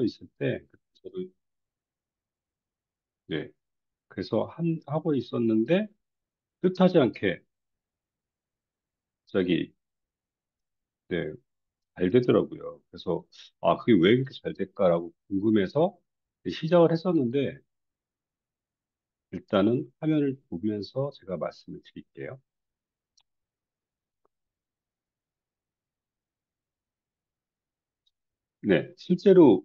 있을 때 저도 네 그래서 하고 있었는데 뜻하지 않게 갑자기 네, 잘 되더라고요. 그래서 아 그게 왜 이렇게 잘 될까라고 궁금해서 시작을 했었는데 일단은 화면을 보면서 제가 말씀을 드릴게요. 네, 실제로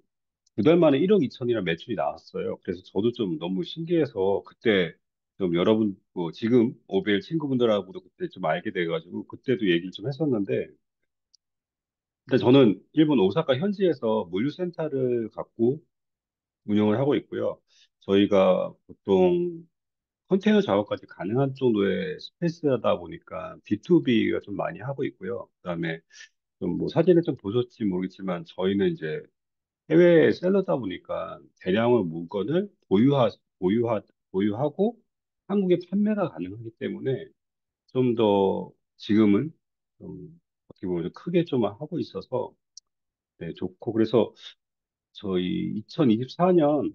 두 달 만에 1억 2천이라는 매출이 나왔어요. 그래서 저도 좀 너무 신기해서 그때 좀 여러분, 뭐 지금 오벨 친구분들하고도 그때 좀 알게 돼가지고 그때도 얘기를 좀 했었는데 일단 저는 일본 오사카 현지에서 물류센터를 갖고 운영을 하고 있고요. 저희가 보통 컨테이너 작업까지 가능한 정도의 스페이스다 보니까 B2B가 좀 많이 하고 있고요. 그다음에 좀 뭐 사진을 좀 보셨지 모르겠지만 저희는 이제 해외 셀러다 보니까 대량의 물건을 보유하고 한국에 판매가 가능하기 때문에 좀 더 지금은 좀 어떻게 보면 크게 좀 하고 있어서 네, 좋고 그래서 저희 2024년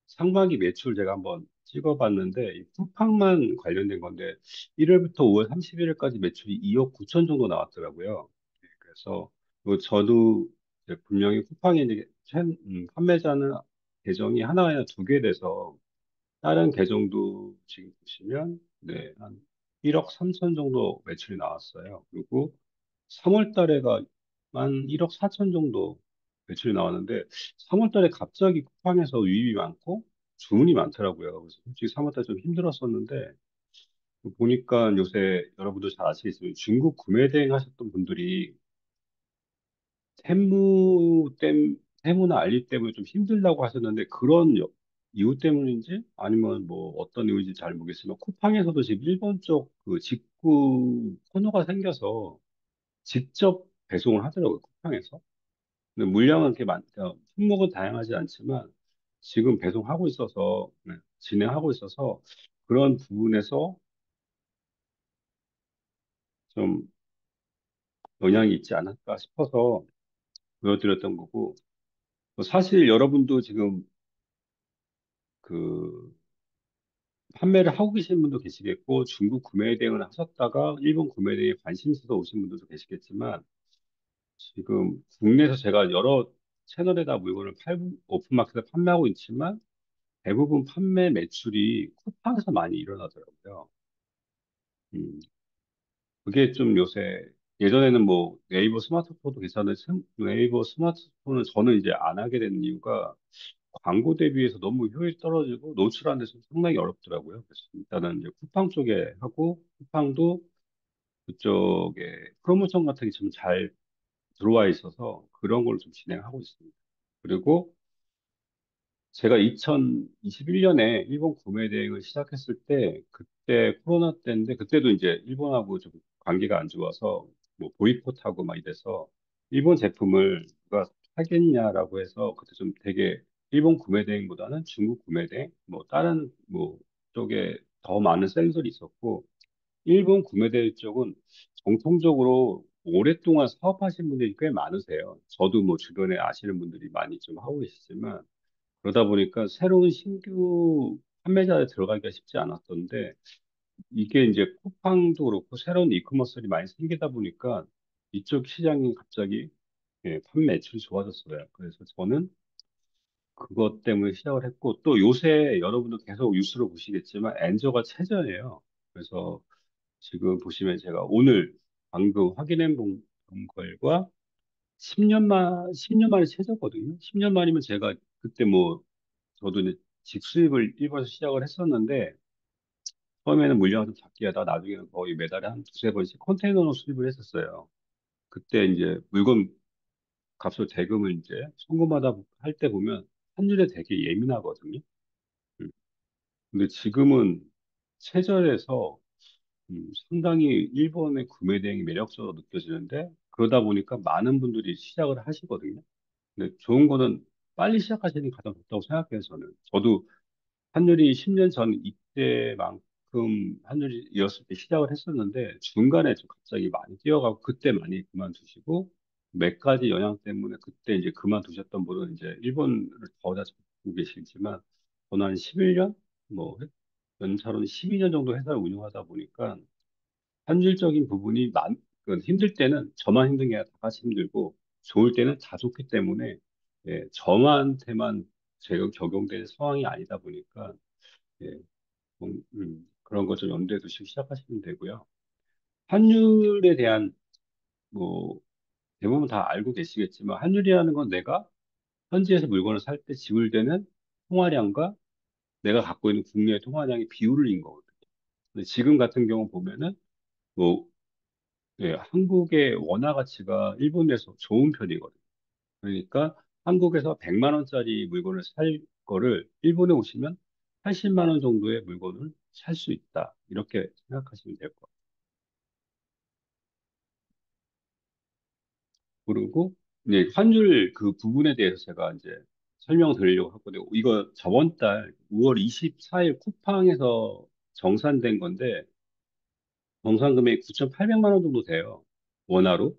상반기 매출 제가 한번 찍어봤는데 이 쿠팡만 관련된 건데 1월부터 5월 31일까지 매출이 2억 9천 정도 나왔더라고요. 네, 그래서 저도 이제 분명히 쿠팡에 이제 판매자는 계정이 하나 아니라 두 개 돼서 다른 계정도 지금 보시면 네, 한 1억 3천 정도 매출이 나왔어요. 그리고 3월 달에가 한 1억 4천 정도 매출이 나왔는데 3월 달에 갑자기 쿠팡에서 유입이 많고 주문이 많더라고요. 그래서 솔직히 3월 달에 좀 힘들었었는데 보니까 요새 여러분도 잘 아시겠지만 중국 구매 대행 하셨던 분들이 세무나 알리 때문에 좀 힘들다고 하셨는데 그런 이유 때문인지 아니면 뭐 어떤 이유인지 잘 모르겠지만 쿠팡에서도 지금 일본 쪽 그 직구 코너가 생겨서 직접 배송을 하더라고요, 쿠팡에서. 근데 물량은 그렇게 품목은 다양하지 않지만 지금 배송하고 있어서, 네, 진행하고 있어서 그런 부분에서 좀 영향이 있지 않을까 싶어서 보여드렸던 거고, 뭐 사실 여러분도 지금 그 판매를 하고 계신 분도 계시겠고, 중국 구매 대행을 하셨다가 일본 구매 대행에 관심 있어서 오신 분들도 계시겠지만, 지금 국내에서 제가 여러 채널에다 물건을 오픈마켓에 판매하고 있지만, 대부분 판매 매출이 쿠팡에서 많이 일어나더라고요. 음, 그게 좀 요새, 예전에는 뭐 네이버 스마트폰도 괜찮은데, 네이버 스마트폰은 저는 이제 안 하게 된 이유가 광고 대비해서 너무 효율이 떨어지고 노출하는 데서 상당히 어렵더라고요. 그래서 일단은 이제 쿠팡 쪽에 하고, 쿠팡도 그쪽에 프로모션 같은 게 좀 잘 들어와 있어서 그런 걸 좀 진행하고 있습니다. 그리고 제가 2021년에 일본 구매 대행을 시작했을 때, 그때 코로나 때인데, 그때도 이제 일본하고 좀 관계가 안 좋아서, 뭐, 보이콧하고 막 이래서, 일본 제품을 누가 사겠냐라고 해서, 그때 좀 되게, 일본 구매 대행보다는 중국 구매 대행, 뭐, 다른, 뭐, 쪽에 더 많은 셀들이 있었고, 일본 구매 대행 쪽은 정통적으로 오랫동안 사업하신 분들이 꽤 많으세요. 저도 뭐, 주변에 아시는 분들이 많이 좀 하고 계시지만, 그러다 보니까 새로운 신규 판매자에 들어가기가 쉽지 않았던데, 이게 이제 쿠팡도 그렇고 새로운 이커머스들이 많이 생기다 보니까 이쪽 시장이 갑자기 판매 매출이 좋아졌어요. 그래서 저는 그것 때문에 시작을 했고, 또 요새 여러분도 계속 뉴스로 보시겠지만 엔저가 최저예요. 그래서 지금 보시면 제가 오늘 방금 확인해 본 결과 10년 만에 최저거든요. 10년 만이면 제가 그때 뭐 저도 이제 직수입을 일본에서 시작을 했었는데, 처음에는 물량을 좀 작게 하다가 나중에는 거의 매달에 한 두세 번씩 컨테이너로 수입을 했었어요. 그때 이제 물건 값을 대금을 이제 송금하다 할 때 보면 환율에 되게 예민하거든요. 음. 근데 지금은 최저에서 상당히 일본의 구매 대행이 매력적으로 느껴지는데, 그러다 보니까 많은 분들이 시작을 하시거든요. 근데 좋은 거는 빨리 시작하시는 게 가장 좋다고 생각해요, 저는. 저도 환율이 10년 전 이때만큼 환율이었을 때 시작을 했었는데 중간에 좀 갑자기 많이 뛰어가고 그때 많이 그만두시고 몇 가지 영향 때문에 그때 이제 그만두셨던 분은 이제 일본을 더 잡고 계시지만 저는 한 11년 뭐 연차로는 12년 정도 회사를 운영하다 보니까 현실적인 부분이 그 힘들 때는 저만 힘든 게 아니라 다 같이 힘들고 좋을 때는 다 좋기 때문에 예, 저한테만 제가 적용되는 상황이 아니다 보니까 예, 그런 것 좀 염두에 두시고 시작하시면 되고요. 환율에 대한 뭐 대부분 다 알고 계시겠지만 환율이라는 건 내가 현지에서 물건을 살 때 지불되는 통화량과 내가 갖고 있는 국내의 통화량의 비율인 거거든요. 근데 지금 같은 경우 보면은 뭐 예, 한국의 원화 가치가 일본에서 좋은 편이거든요. 그러니까 한국에서 100만 원짜리 물건을 살 거를 일본에 오시면 80만 원 정도의 물건을 살 수 있다. 이렇게 생각하시면 될 것 같아요. 그리고 이제 환율 그 부분에 대해서 제가 이제 설명드리려고 하거든요. 이거 저번 달 5월 24일 쿠팡에서 정산된 건데 정산 금액이 9,800만 원 정도 돼요. 원화로.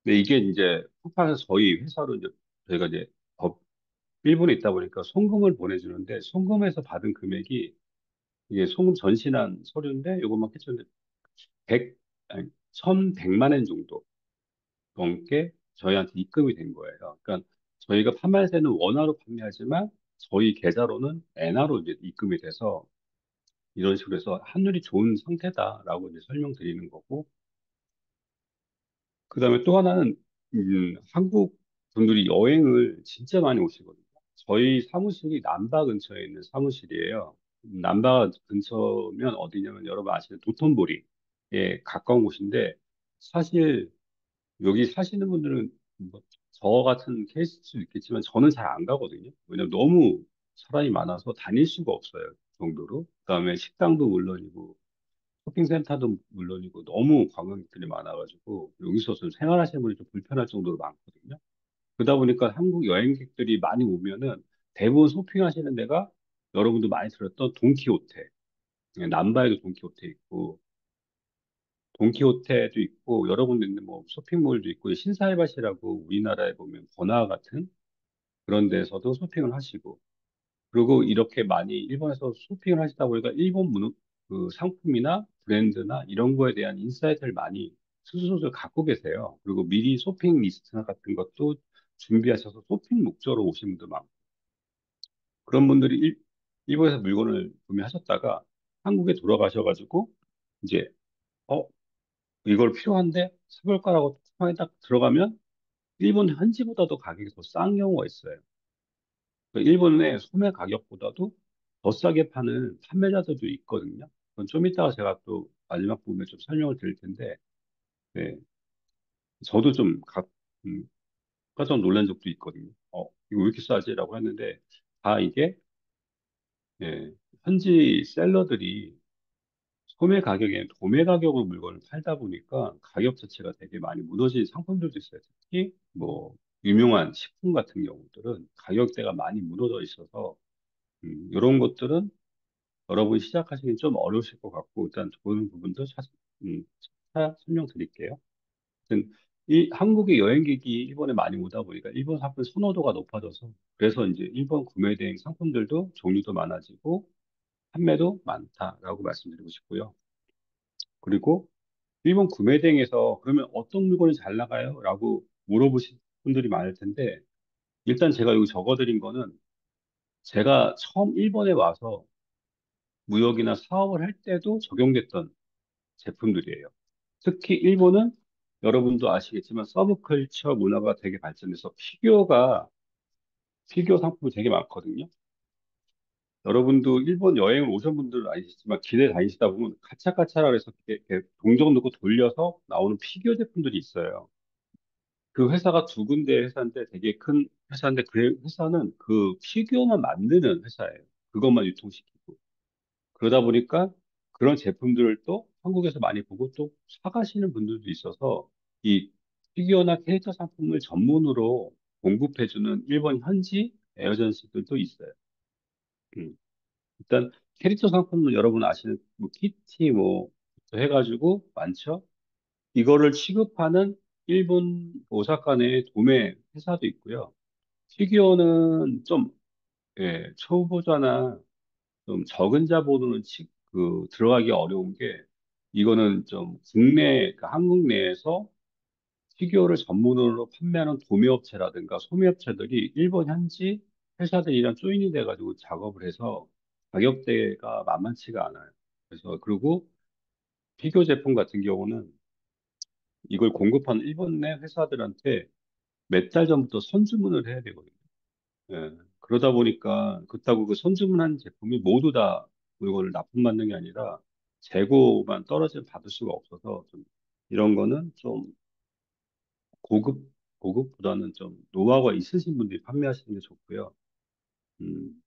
근데 이게 이제 쿠팡에서 저희 회사로 이제 저희가 이제 일본에 있다 보니까 송금을 보내주는데 송금에서 받은 금액이 이게 송금 전신한 서류인데 이것만 해줬는데 100, 아니, 1,100만 원 정도 넘게 저희한테 입금이 된 거예요. 그러니까 저희가 판매세는 원화로 판매하지만 저희 계좌로는 엔화로 이제 입금이 돼서 이런 식으로 해서 환율이 좋은 상태다라고 이제 설명드리는 거고 그다음에 또 하나는 한국 분들이 여행을 진짜 많이 오시거든요. 저희 사무실이 남바 근처에 있는 사무실이에요. 남바 근처면 어디냐면 여러분 아시는 도톤보리에 가까운 곳인데 사실 여기 사시는 분들은 뭐저 같은 케이스일 수도 있겠지만 저는 잘 안 가거든요. 왜냐면 너무 사람이 많아서 다닐 수가 없어요. 그 정도로. 그다음에 식당도 물론이고 쇼핑센터도 물론이고 너무 관광객들이 많아가지고 여기서 좀 생활하시는 분이 좀 불편할 정도로 많거든요. 그러다 보니까 한국 여행객들이 많이 오면은 대부분 쇼핑하시는 데가 여러분도 많이 들었던 돈키호테, 예, 남바에도 돈키호테 있고 돈키호테도 있고 여러 군데 있는 뭐 쇼핑몰도 있고 신사이바시라고 우리나라에 보면 번화 같은 그런 데서도 쇼핑을 하시고 그리고 이렇게 많이 일본에서 쇼핑을 하시다 보니까 일본 그 상품이나 브랜드나 이런 거에 대한 인사이트를 많이 스스로 갖고 계세요. 그리고 미리 쇼핑 리스트나 같은 것도 준비하셔서 쇼핑 목적으로 오신 분도 많고 그런 분들이 일본에서 물건을 구매하셨다가 한국에 돌아가셔가지고 이제 어 이걸 필요한데 사볼까라고 쿠팡에 딱 들어가면 일본 현지보다도 가격이 더 싼 경우가 있어요. 일본의 소매 가격보다도 더 싸게 파는 판매자들도 있거든요. 그건 좀 이따가 제가 또 마지막 부분에 좀 설명을 드릴 텐데, 네, 저도 좀 깜짝 놀란 적도 있거든요. 이거 왜 이렇게 싸지라고 했는데, 다 이게, 예, 현지 셀러들이 소매 가격에 도매 가격으로 물건을 팔다 보니까 가격 자체가 되게 많이 무너진 상품들도 있어요. 특히 뭐, 유명한 식품 같은 경우들은 가격대가 많이 무너져 있어서, 이런 것들은 여러분이 시작하시긴 좀 어려우실 것 같고, 일단 좋은 부분도 설명드릴게요. 하여튼 이 한국의 여행객이 일본에 많이 오다 보니까 일본 상품 선호도가 높아져서, 그래서 이제 일본 구매 대행 상품들도 종류도 많아지고, 판매도 많다라고 말씀드리고 싶고요. 그리고 일본 구매 대행에서 그러면 어떤 물건이 잘 나가요? 라고 물어보신 분들이 많을 텐데, 일단 제가 여기 적어드린 거는 제가 처음 일본에 와서 무역이나 사업을 할 때도 적용됐던 제품들이에요. 특히 일본은 여러분도 아시겠지만 서브컬처 문화가 되게 발전해서 피규어 상품이 되게 많거든요. 여러분도 일본 여행을 오신 분들은 아시지만 길에 다니시다 보면 카차카차라 해서 이렇게 동전 넣고 돌려서 나오는 피규어 제품들이 있어요. 그 회사가 두 군데 회사인데 되게 큰 회사인데 그 회사는 그 피규어만 만드는 회사예요. 그것만 유통시키고. 그러다 보니까 그런 제품들을 또 한국에서 많이 보고 또 사가시는 분들도 있어서 이 피규어나 캐릭터 상품을 전문으로 공급해주는 일본 현지 에어전시들도 있어요. 음. 일단 캐릭터 상품은 여러분 아시는 뭐 키티 뭐 해가지고 많죠. 이거를 취급하는 일본 오사카 내 도매 회사도 있고요. 피규어는 좀, 예, 초보자나 좀 적은 자본으로는 들어가기 어려운 게, 이거는 좀 그러니까 한국 내에서 피규어를 전문으로 판매하는 도매업체라든가 소매업체들이 일본 현지 회사들이랑 조인이 돼가지고 작업을 해서 가격대가 만만치가 않아요. 그래서, 그리고 피규어 제품 같은 경우는 이걸 공급하는 일본 내 회사들한테 몇 달 전부터 선주문을 해야 되거든요. 예. 그러다 보니까 그렇다고 그 선주문한 제품이 모두 다 물건을 납품받는 게 아니라 재고만 떨어지면 받을 수가 없어서 좀 이런 거는 좀 고급, 고급보다는 좀 노하우가 있으신 분들이 판매하시는 게 좋고요. 음,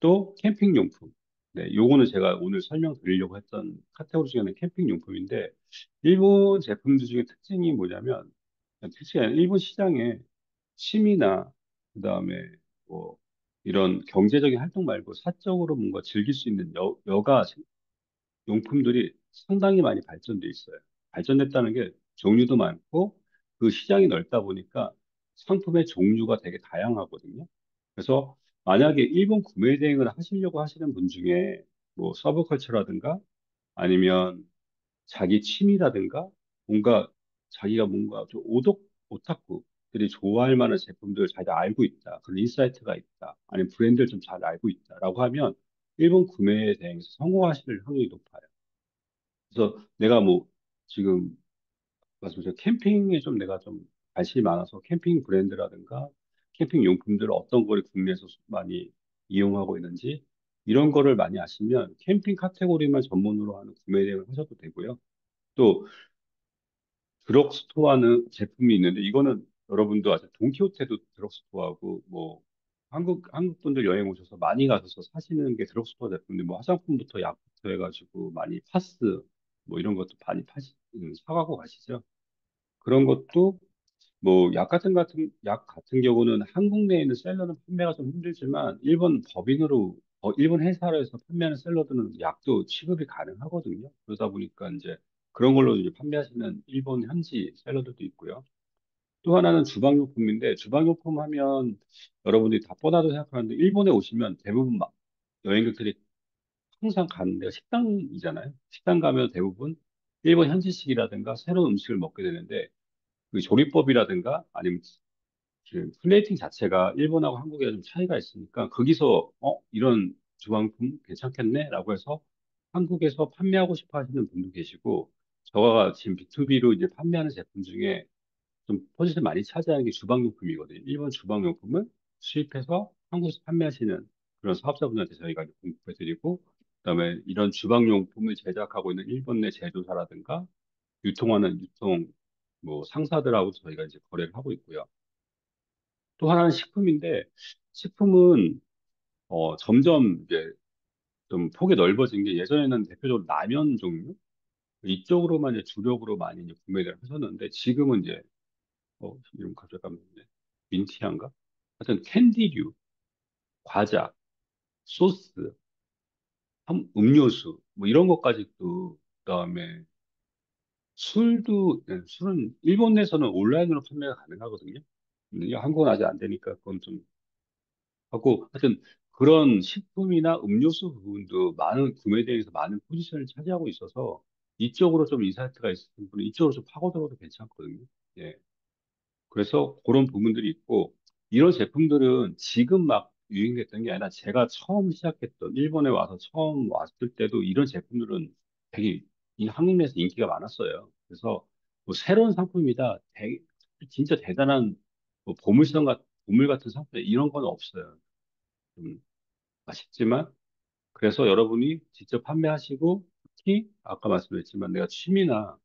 또 캠핑용품. 네, 요거는 제가 오늘 설명드리려고 했던 카테고리 중에는 캠핑용품인데, 일본 제품들 중에 특징이 뭐냐면, 특징이 아니라 일본 시장에 취미나, 그 다음에 뭐, 이런 경제적인 활동 말고 사적으로 뭔가 즐길 수 있는 여가 용품들이 상당히 많이 발전돼 있어요. 발전됐다는 게 종류도 많고 그 시장이 넓다 보니까 상품의 종류가 되게 다양하거든요. 그래서 만약에 일본 구매 대행을 하시려고 하시는 분 중에 뭐 서브컬처라든가 아니면 자기 취미라든가 뭔가 자기가 뭔가 좀 오타쿠들이 좋아할 만한 제품들을 잘 알고 있다. 그런 인사이트가 있다. 아니면 브랜드를 좀 잘 알고 있다라고 하면 일본 구매 대행에서 성공하실 확률이 높아요. 그래서 내가 뭐 지금 말씀드린 캠핑에 좀 내가 좀 관심이 많아서 캠핑 브랜드라든가 캠핑 용품들을 어떤 걸 국내에서 많이 이용하고 있는지 이런 거를 많이 아시면 캠핑 카테고리만 전문으로 하는 구매 대행을 하셔도 되고요. 또 드럭스토어하는 제품이 있는데 이거는 여러분도 아세요. 돈키호테도 드럭스토어하고 뭐 한국 분들 여행 오셔서 많이 가셔서 사시는 게 드럭스토어 제품인데 뭐 화장품부터 약부터 해가지고 많이 파스 뭐 이런 것도 많이 사가고 가시죠. 그런 것도 뭐 약 같은 경우는 한국 내에 있는 셀러는 판매가 좀 힘들지만 일본 법인으로 일본 회사로 해서 판매하는 셀러들은 약도 취급이 가능하거든요. 그러다 보니까 이제 그런 걸로 이제 판매하시는 일본 현지 셀러들도 있고요. 또 하나는 주방용품인데 주방용품 하면 여러분들이 다 뻔하다고 생각하는데 일본에 오시면 대부분 여행객들이 항상 가는 데가 식당이잖아요. 식당 가면 대부분 일본 현지식이라든가 새로운 음식을 먹게 되는데 그 조리법이라든가 아니면 그 플레이팅 자체가 일본하고 한국에 좀 차이가 있으니까 거기서 이런 주방품 괜찮겠네라고 해서 한국에서 판매하고 싶어 하시는 분도 계시고 저가 지금 B2B로 이제 판매하는 제품 중에 좀 포지션 많이 차지하는 게 주방용품이거든요. 일본 주방용품을 수입해서 한국에서 판매하시는 그런 사업자분한테 저희가 공급해드리고 그다음에 이런 주방용품을 제작하고 있는 일본 내 제조사라든가 유통하는 유통 뭐 상사들하고 저희가 이제 거래를 하고 있고요. 또 하나는 식품인데 식품은 점점 이제 좀 폭이 넓어진 게 예전에는 대표적으로 라면 종류 이쪽으로만 이제 주력으로 많이 이제 구매를 하셨는데 지금은 이제 이름 갑자기 까먹네 민티안가 하여튼 캔디류 과자 소스 음료수 뭐 이런 것까지도 그다음에 술은 일본 내에서는 온라인으로 판매가 가능하거든요. 근데 한국은 아직 안 되니까 그건 좀 하고 하여튼 그런 식품이나 음료수 부분도 많은 구매대에서 많은 포지션을 차지하고 있어서 이쪽으로 좀 인사이트가 있으신 분은 이쪽으로 좀 파고들어도 괜찮거든요. 예. 그래서 그런 부분들이 있고 이런 제품들은 지금 막 유행됐던 게 아니라 제가 처음 시작했던 일본에 와서 처음 왔을 때도 이런 제품들은 되게 이 한국 내에서 인기가 많았어요. 그래서 뭐 새로운 상품이다, 진짜 대단한 뭐 보물 같은 상품 이런 건 없어요. 좀 아쉽지만 그래서 여러분이 직접 판매하시고 특히 아까 말씀드렸지만 내가 취미나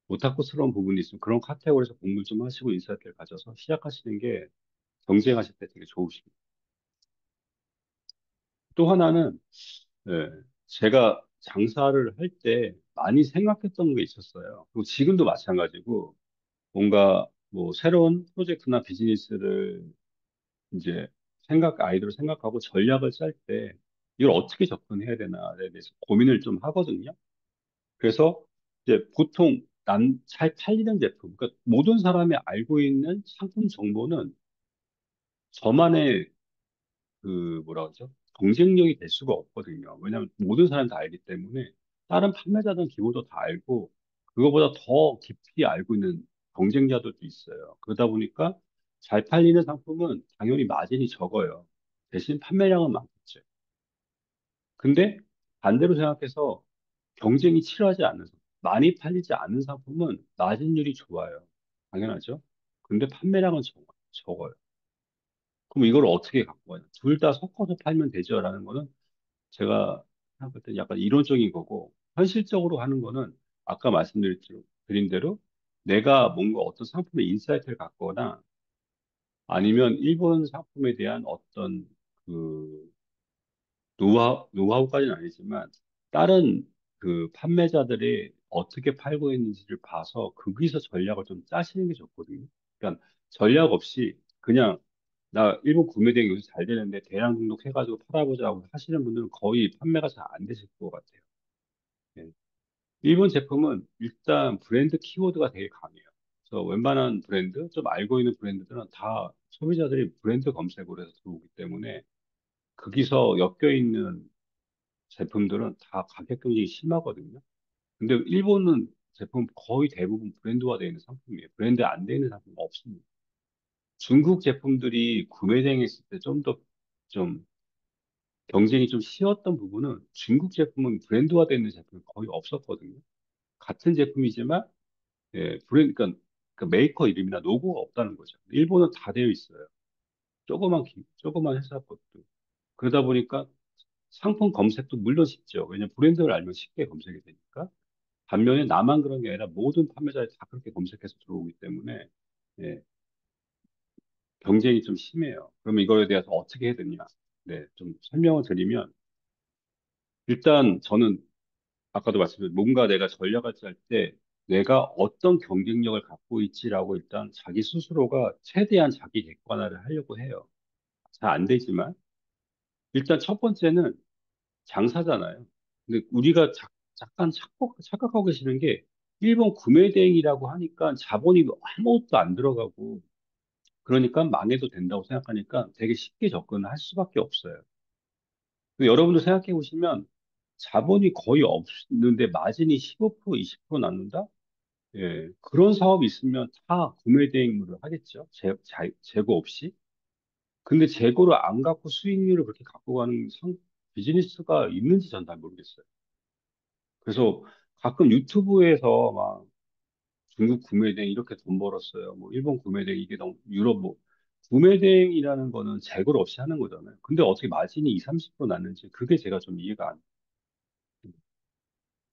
오타쿠스러운 부분이 있으면 그런 카테고리에서 공부 좀 하시고 인사이트를 가져서 시작하시는 게 경쟁하실 때 되게 좋으십니다. 또 하나는 예, 제가 장사를 할 때 많이 생각했던 게 있었어요. 그리고 지금도 마찬가지고 뭔가 뭐 새로운 프로젝트나 비즈니스를 이제 아이디어를 생각하고 전략을 짤 때 이걸 어떻게 접근해야 되나에 대해서 고민을 좀 하거든요. 그래서 이제 보통 잘 팔리는 제품, 그러니까 모든 사람이 알고 있는 상품 정보는 저만의 뭐라 그러죠? 경쟁력이 될 수가 없거든요. 왜냐하면 모든 사람이 다 알기 때문에 다른 판매자들은 기본적으로 다 알고 그거보다 더 깊이 알고 있는 경쟁자들도 있어요. 그러다 보니까 잘 팔리는 상품은 당연히 마진이 적어요. 대신 판매량은 많겠죠. 근데 반대로 생각해서 경쟁이 치열하지 않는 상품, 많이 팔리지 않는 상품은 마진율이 좋아요. 당연하죠. 근데 판매량은 적어요. 그럼 이걸 어떻게 갖고 가냐? 둘 다 섞어서 팔면 되죠라는 거는 제가 생각할 때 약간 이론적인 거고, 현실적으로 하는 거는 아까 드린 대로 내가 뭔가 어떤 상품의 인사이트를 갖거나 아니면 일본 상품에 대한 어떤 그 노하우까지는 아니지만 다른 판매자들이 어떻게 팔고 있는지를 봐서 거기서 전략을 좀 짜시는 게 좋거든요. 그러니까 전략 없이 그냥 나 일본 구매 대행 요새 잘 되는데 대량 등록해가지고 팔아보자고 하시는 분들은 거의 판매가 잘 안 되실 것 같아요. 예. 일본 제품은 일단 브랜드 키워드가 되게 강해요. 그래서 웬만한 브랜드, 좀 알고 있는 브랜드들은 다 소비자들이 브랜드 검색으로 해서 들어오기 때문에 거기서 엮여 있는 제품들은 다 가격 경쟁이 심하거든요. 근데 일본은 제품 거의 대부분 브랜드화되어 있는 상품이에요. 브랜드 안 되어 있는 상품은 없습니다. 중국 제품들이 구매 대행했을 때 좀 더 좀 경쟁이 좀 쉬웠던 부분은 중국 제품은 브랜드화되어 있는 제품이 거의 없었거든요. 같은 제품이지만 그러니까 메이커 이름이나 로고가 없다는 거죠. 일본은 다 되어 있어요. 조그만 회사 것도. 그러다 보니까 상품 검색도 물론 쉽죠. 왜냐면 브랜드를 알면 쉽게 검색이 되니까. 반면에 나만 그런 게 아니라 모든 판매자들이 다 그렇게 검색해서 들어오기 때문에 예, 경쟁이 좀 심해요. 그러면 이거에 대해서 어떻게 해야 되냐? 네, 좀 설명을 드리면 일단 저는 아까도 말씀드린 뭔가 내가 전략을 짤 때 내가 어떤 경쟁력을 갖고 있지라고 일단 자기 스스로가 최대한 자기 객관화를 하려고 해요. 잘 안 되지만 일단 첫 번째는 장사잖아요. 근데 우리가 잠깐 착각하고 계시는 게 일본 구매 대행이라고 하니까 자본이 아무것도 안 들어가고 그러니까 망해도 된다고 생각하니까 되게 쉽게 접근을 할 수밖에 없어요. 근데 여러분도 생각해 보시면 자본이 거의 없는데 마진이 15% 20% 남는다? 예, 그런 사업이 있으면 다 구매 대행물을 하겠죠. 재고 없이. 근데 재고를 안 갖고 수익률을 그렇게 갖고 가는 비즈니스가 있는지 전 잘 모르겠어요. 그래서 가끔 유튜브에서 막 중국 구매대행 이렇게 돈 벌었어요. 뭐 일본 구매대행 이게 너무 유럽 뭐 구매대행이라는 거는 재고를 없이 하는 거잖아요. 근데 어떻게 마진이 2, 30% 났는지 그게 제가 좀 이해가 안.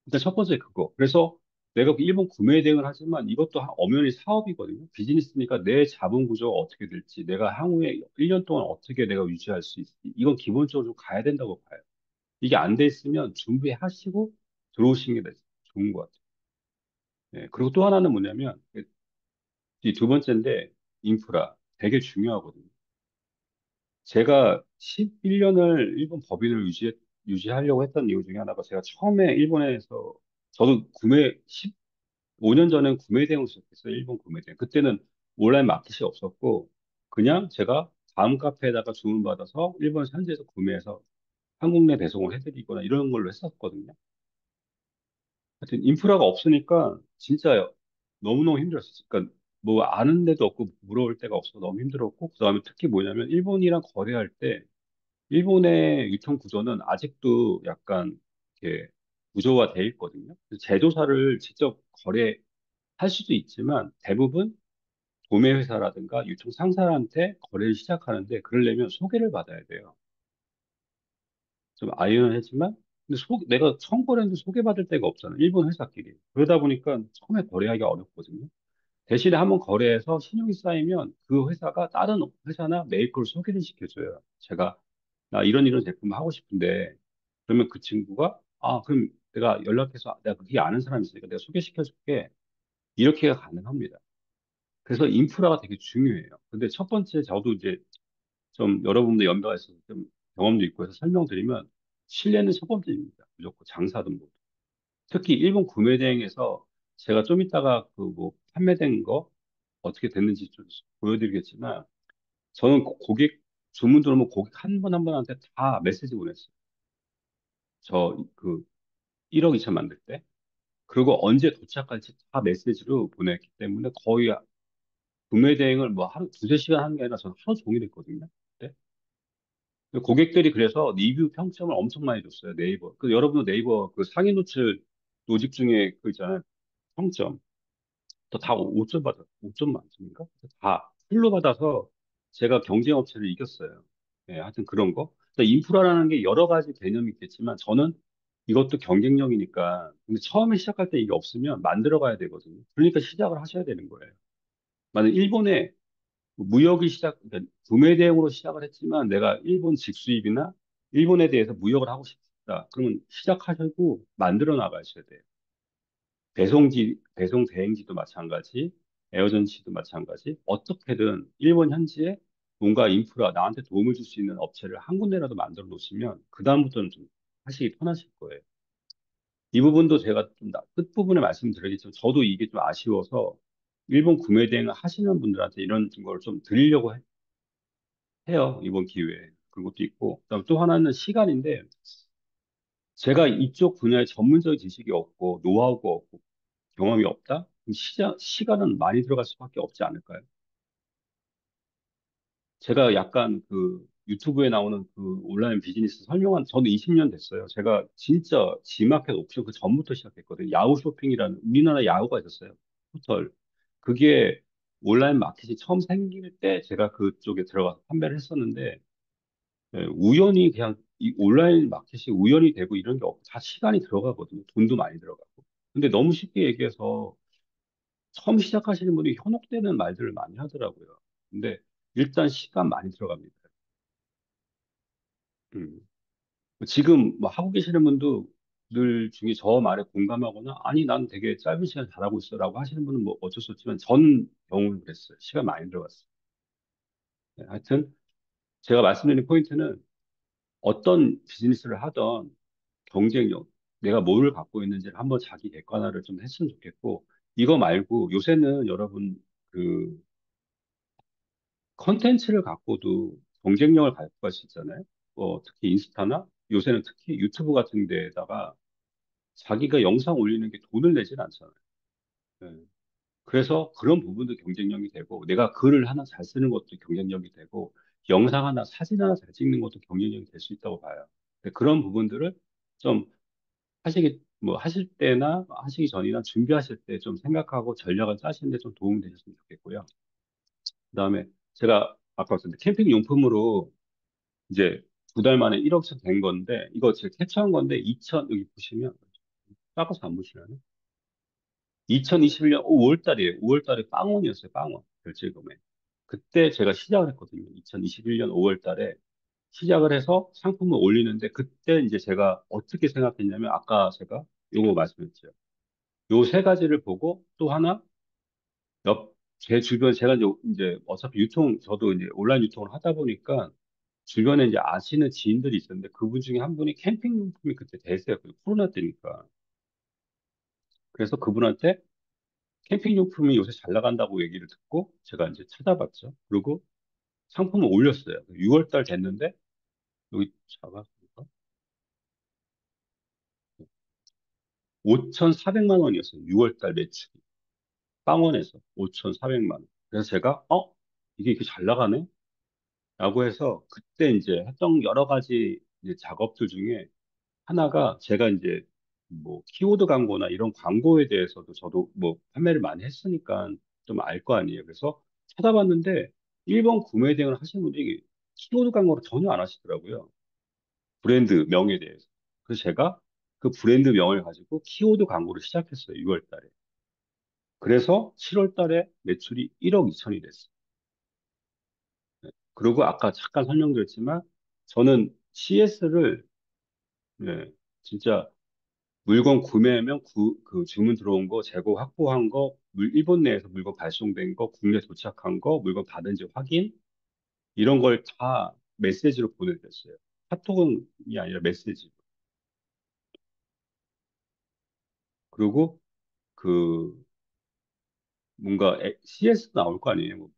일단 첫 번째 그거. 그래서 내가 그 일본 구매대행을 하지만 이것도 엄연히 사업이거든요. 비즈니스니까 내 자본 구조가 어떻게 될지, 내가 향후에 1년 동안 어떻게 내가 유지할 수 있을지, 이건 기본적으로 좀 가야 된다고 봐요. 이게 안 돼 있으면 준비하시고 들어오시는 게 좋은 것 같아요. 예, 그리고 또 하나는 뭐냐면 이 두 번째인데 인프라 되게 중요하거든요. 제가 11년을 일본 법인을 유지하려고 했던 이유 중에 하나가 제가 처음에 일본에서 저도 15년 전엔 구매 대행을 시작했어요. 일본 구매 대행. 그때는 온라인 마켓이 없었고 그냥 제가 다음 카페에다가 주문받아서 일본 현지에서 구매해서 한국 내 배송을 해드리거나 이런 걸로 했었거든요. 하여튼 인프라가 없으니까 진짜 너무너무 힘들었어요. 그러니까 뭐 아는 데도 없고 물어볼 데가 없어서 너무 힘들었고 그다음에 특히 뭐냐면 일본이랑 거래할 때 일본의 유통 구조는 아직도 약간 이렇게 구조화 돼 있거든요. 그래서 제조사를 직접 거래할 수도 있지만 대부분 도매 회사라든가 유통 상사한테 거래를 시작하는데 그러려면 소개를 받아야 돼요. 좀 아이러니하지만 근데 내가 처음 거래했는데 소개받을 데가 없잖아. 일본 회사끼리. 그러다 보니까 처음에 거래하기 어렵거든요. 대신에 한번 거래해서 신용이 쌓이면 그 회사가 다른 회사나 메이커를 소개를 시켜줘요. 제가 나 이런 제품 하고 싶은데 그러면 그 친구가 그럼 내가 연락해서 내가 그게 아는 사람이 있으니까 내가 소개시켜줄게. 이렇게가 가능합니다. 그래서 인프라가 되게 중요해요. 근데 첫 번째 저도 이제 좀 여러분도 연배가 있어서 좀 경험도 있고 해서 설명드리면 신뢰는 첫 번째입니다. 무조건 장사든 뭐. 특히 일본 구매 대행에서 제가 좀 이따가 그 뭐 판매된 거 어떻게 됐는지 좀 보여드리겠지만 저는 고객 주문 들어오면 고객 한 분 한 분한테 다 메시지 보냈어요. 저 그 1억 2천 만들 때. 그리고 언제 도착할지 다 메시지로 보냈기 때문에 거의 구매 대행을 뭐 하루 두세 시간 하는 게 아니라 저는 하루 종일 했거든요. 그때. 고객들이 그래서 리뷰 평점을 엄청 많이 줬어요. 네이버. 그 여러분도 네이버 그 상위 노출 노직 중에 그 있잖아요. 평점. 또 다 5점 받아, 5점 만점인가? 다 풀로 받아서 제가 경쟁 업체를 이겼어요. 예, 하여튼 그런 거. 그러니까 인프라라는 게 여러 가지 개념이 있겠지만 저는 이것도 경쟁력이니까. 근데 처음에 시작할 때 이게 없으면 만들어 가야 되거든요. 그러니까 시작을 하셔야 되는 거예요. 만약 일본에 무역이 그러니까 구매 대행으로 시작을 했지만 내가 일본 직수입이나 일본에 대해서 무역을 하고 싶다. 그러면 시작하시고 만들어 나가셔야 돼요. 배송 대행지도 마찬가지, 에어전시도 마찬가지, 어떻게든 일본 현지에 뭔가 인프라, 나한테 도움을 줄 수 있는 업체를 한 군데라도 만들어 놓으시면, 그다음부터는 좀 하시기 편하실 거예요. 이 부분도 제가 좀 끝부분에 말씀드리겠지만, 저도 이게 좀 아쉬워서, 일본 구매 대행을 하시는 분들한테 이런 걸 좀 드리려고 해요, 이번 기회에. 그런 것도 있고, 그다음 또 하나는 시간인데, 제가 이쪽 분야에 전문적인 지식이 없고, 노하우가 없고, 경험이 없다? 그럼 시간은 많이 들어갈 수밖에 없지 않을까요? 제가 약간 그 유튜브에 나오는 그 온라인 비즈니스 설명한, 저는 20년 됐어요. 제가 진짜 지마켓 옵션 그 전부터 시작했거든요. 야후 쇼핑이라는, 우리나라 야후가 있었어요. 포털. 그게 온라인 마켓이 처음 생길 때 제가 그쪽에 들어가서 판매를 했었는데, 예, 우연히 그냥 이 온라인 마켓이 우연히 되고 이런 게 없고 다 시간이 들어가거든요. 돈도 많이 들어가고. 근데 너무 쉽게 얘기해서 처음 시작하시는 분이 현혹되는 말들을 많이 하더라고요. 근데 일단 시간 많이 들어갑니다. 음. 지금 뭐 하고 계시는 분들 중에 저 말에 공감하거나 아니 난 되게 짧은 시간 잘하고 있어라고 하시는 분은 뭐 어쩔 수 없지만 전 경우는 그랬어요. 시간 많이 들어갔어요. 네, 하여튼 제가 말씀드린 포인트는 어떤 비즈니스를 하던 경쟁력, 내가 뭘 갖고 있는지를 한번 자기 객관화를 좀 했으면 좋겠고 이거 말고 요새는 여러분 그 컨텐츠를 갖고도 경쟁력을 가져갈 수 있잖아요. 특히 인스타나 요새는 특히 유튜브 같은 데에다가 자기가 영상 올리는 게 돈을 내진 않잖아요. 네. 그래서 그런 부분도 경쟁력이 되고 내가 글을 하나 잘 쓰는 것도 경쟁력이 되고 영상 하나, 사진 하나 잘 찍는 것도 경쟁력이 될 수 있다고 봐요. 근데 그런 부분들을 좀 하실 때나 하시기 전이나 준비하실 때 좀 생각하고 전략을 짜시는데 좀 도움이 되셨으면 좋겠고요. 그다음에 제가 아까 말씀드린 캠핑 용품으로 이제 2달 만에 1억 천 된 건데, 이거 제가 캡처한 건데, 여기 보시면, 작아서 안 보시나요? 2021년 5월 달이에요. 5월 달에 빵원이었어요, 빵원. 결제금액. 그때 제가 시작을 했거든요. 2021년 5월 달에 시작을 해서 상품을 올리는데, 그때 이제 제가 어떻게 생각했냐면, 아까 제가 요거 말씀했죠. 요 세 가지를 보고, 또 하나, 제 주변, 제가 이제 어차피 저도 이제 온라인 유통을 하다 보니까, 주변에 이제 아시는 지인들이 있었는데 그분 중에 한 분이 캠핑 용품이 그때 대세였거든요. 코로나 때니까. 그래서 그분한테 캠핑 용품이 요새 잘 나간다고 얘기를 듣고 제가 이제 찾아봤죠. 그리고 상품을 올렸어요. 6월 달 됐는데 여기 잡았습니까? 5,400만 원이었어요. 6월 달 매출이. 빵원에서 5,400만 원. 그래서 제가 이게 이렇게 잘 나가네? 라고 해서 그때 이제 했던 여러 가지 이제 작업들 중에 하나가 제가 이제 뭐 키워드 광고나 이런 광고에 대해서도 저도 뭐 판매를 많이 했으니까 좀 알 거 아니에요. 그래서 찾아봤는데 일본 구매 대행을 하시는 분들이 키워드 광고를 전혀 안 하시더라고요. 브랜드 명에 대해서. 그래서 제가 그 브랜드 명을 가지고 키워드 광고를 시작했어요. 6월 달에. 그래서 7월 달에 매출이 1억 2천이 됐어요. 그리고 아까 잠깐 설명드렸지만 저는 CS를 진짜 물건 구매하면 그 주문 들어온 거, 재고 확보한 거, 일본 내에서 물건 발송된 거, 국내 도착한 거, 물건 받은지 확인, 이런 걸 다 메시지로 보내드렸어요. 카톡이 아니라 메시지. 그리고 그 뭔가 CS도 나올 거 아니에요. 뭐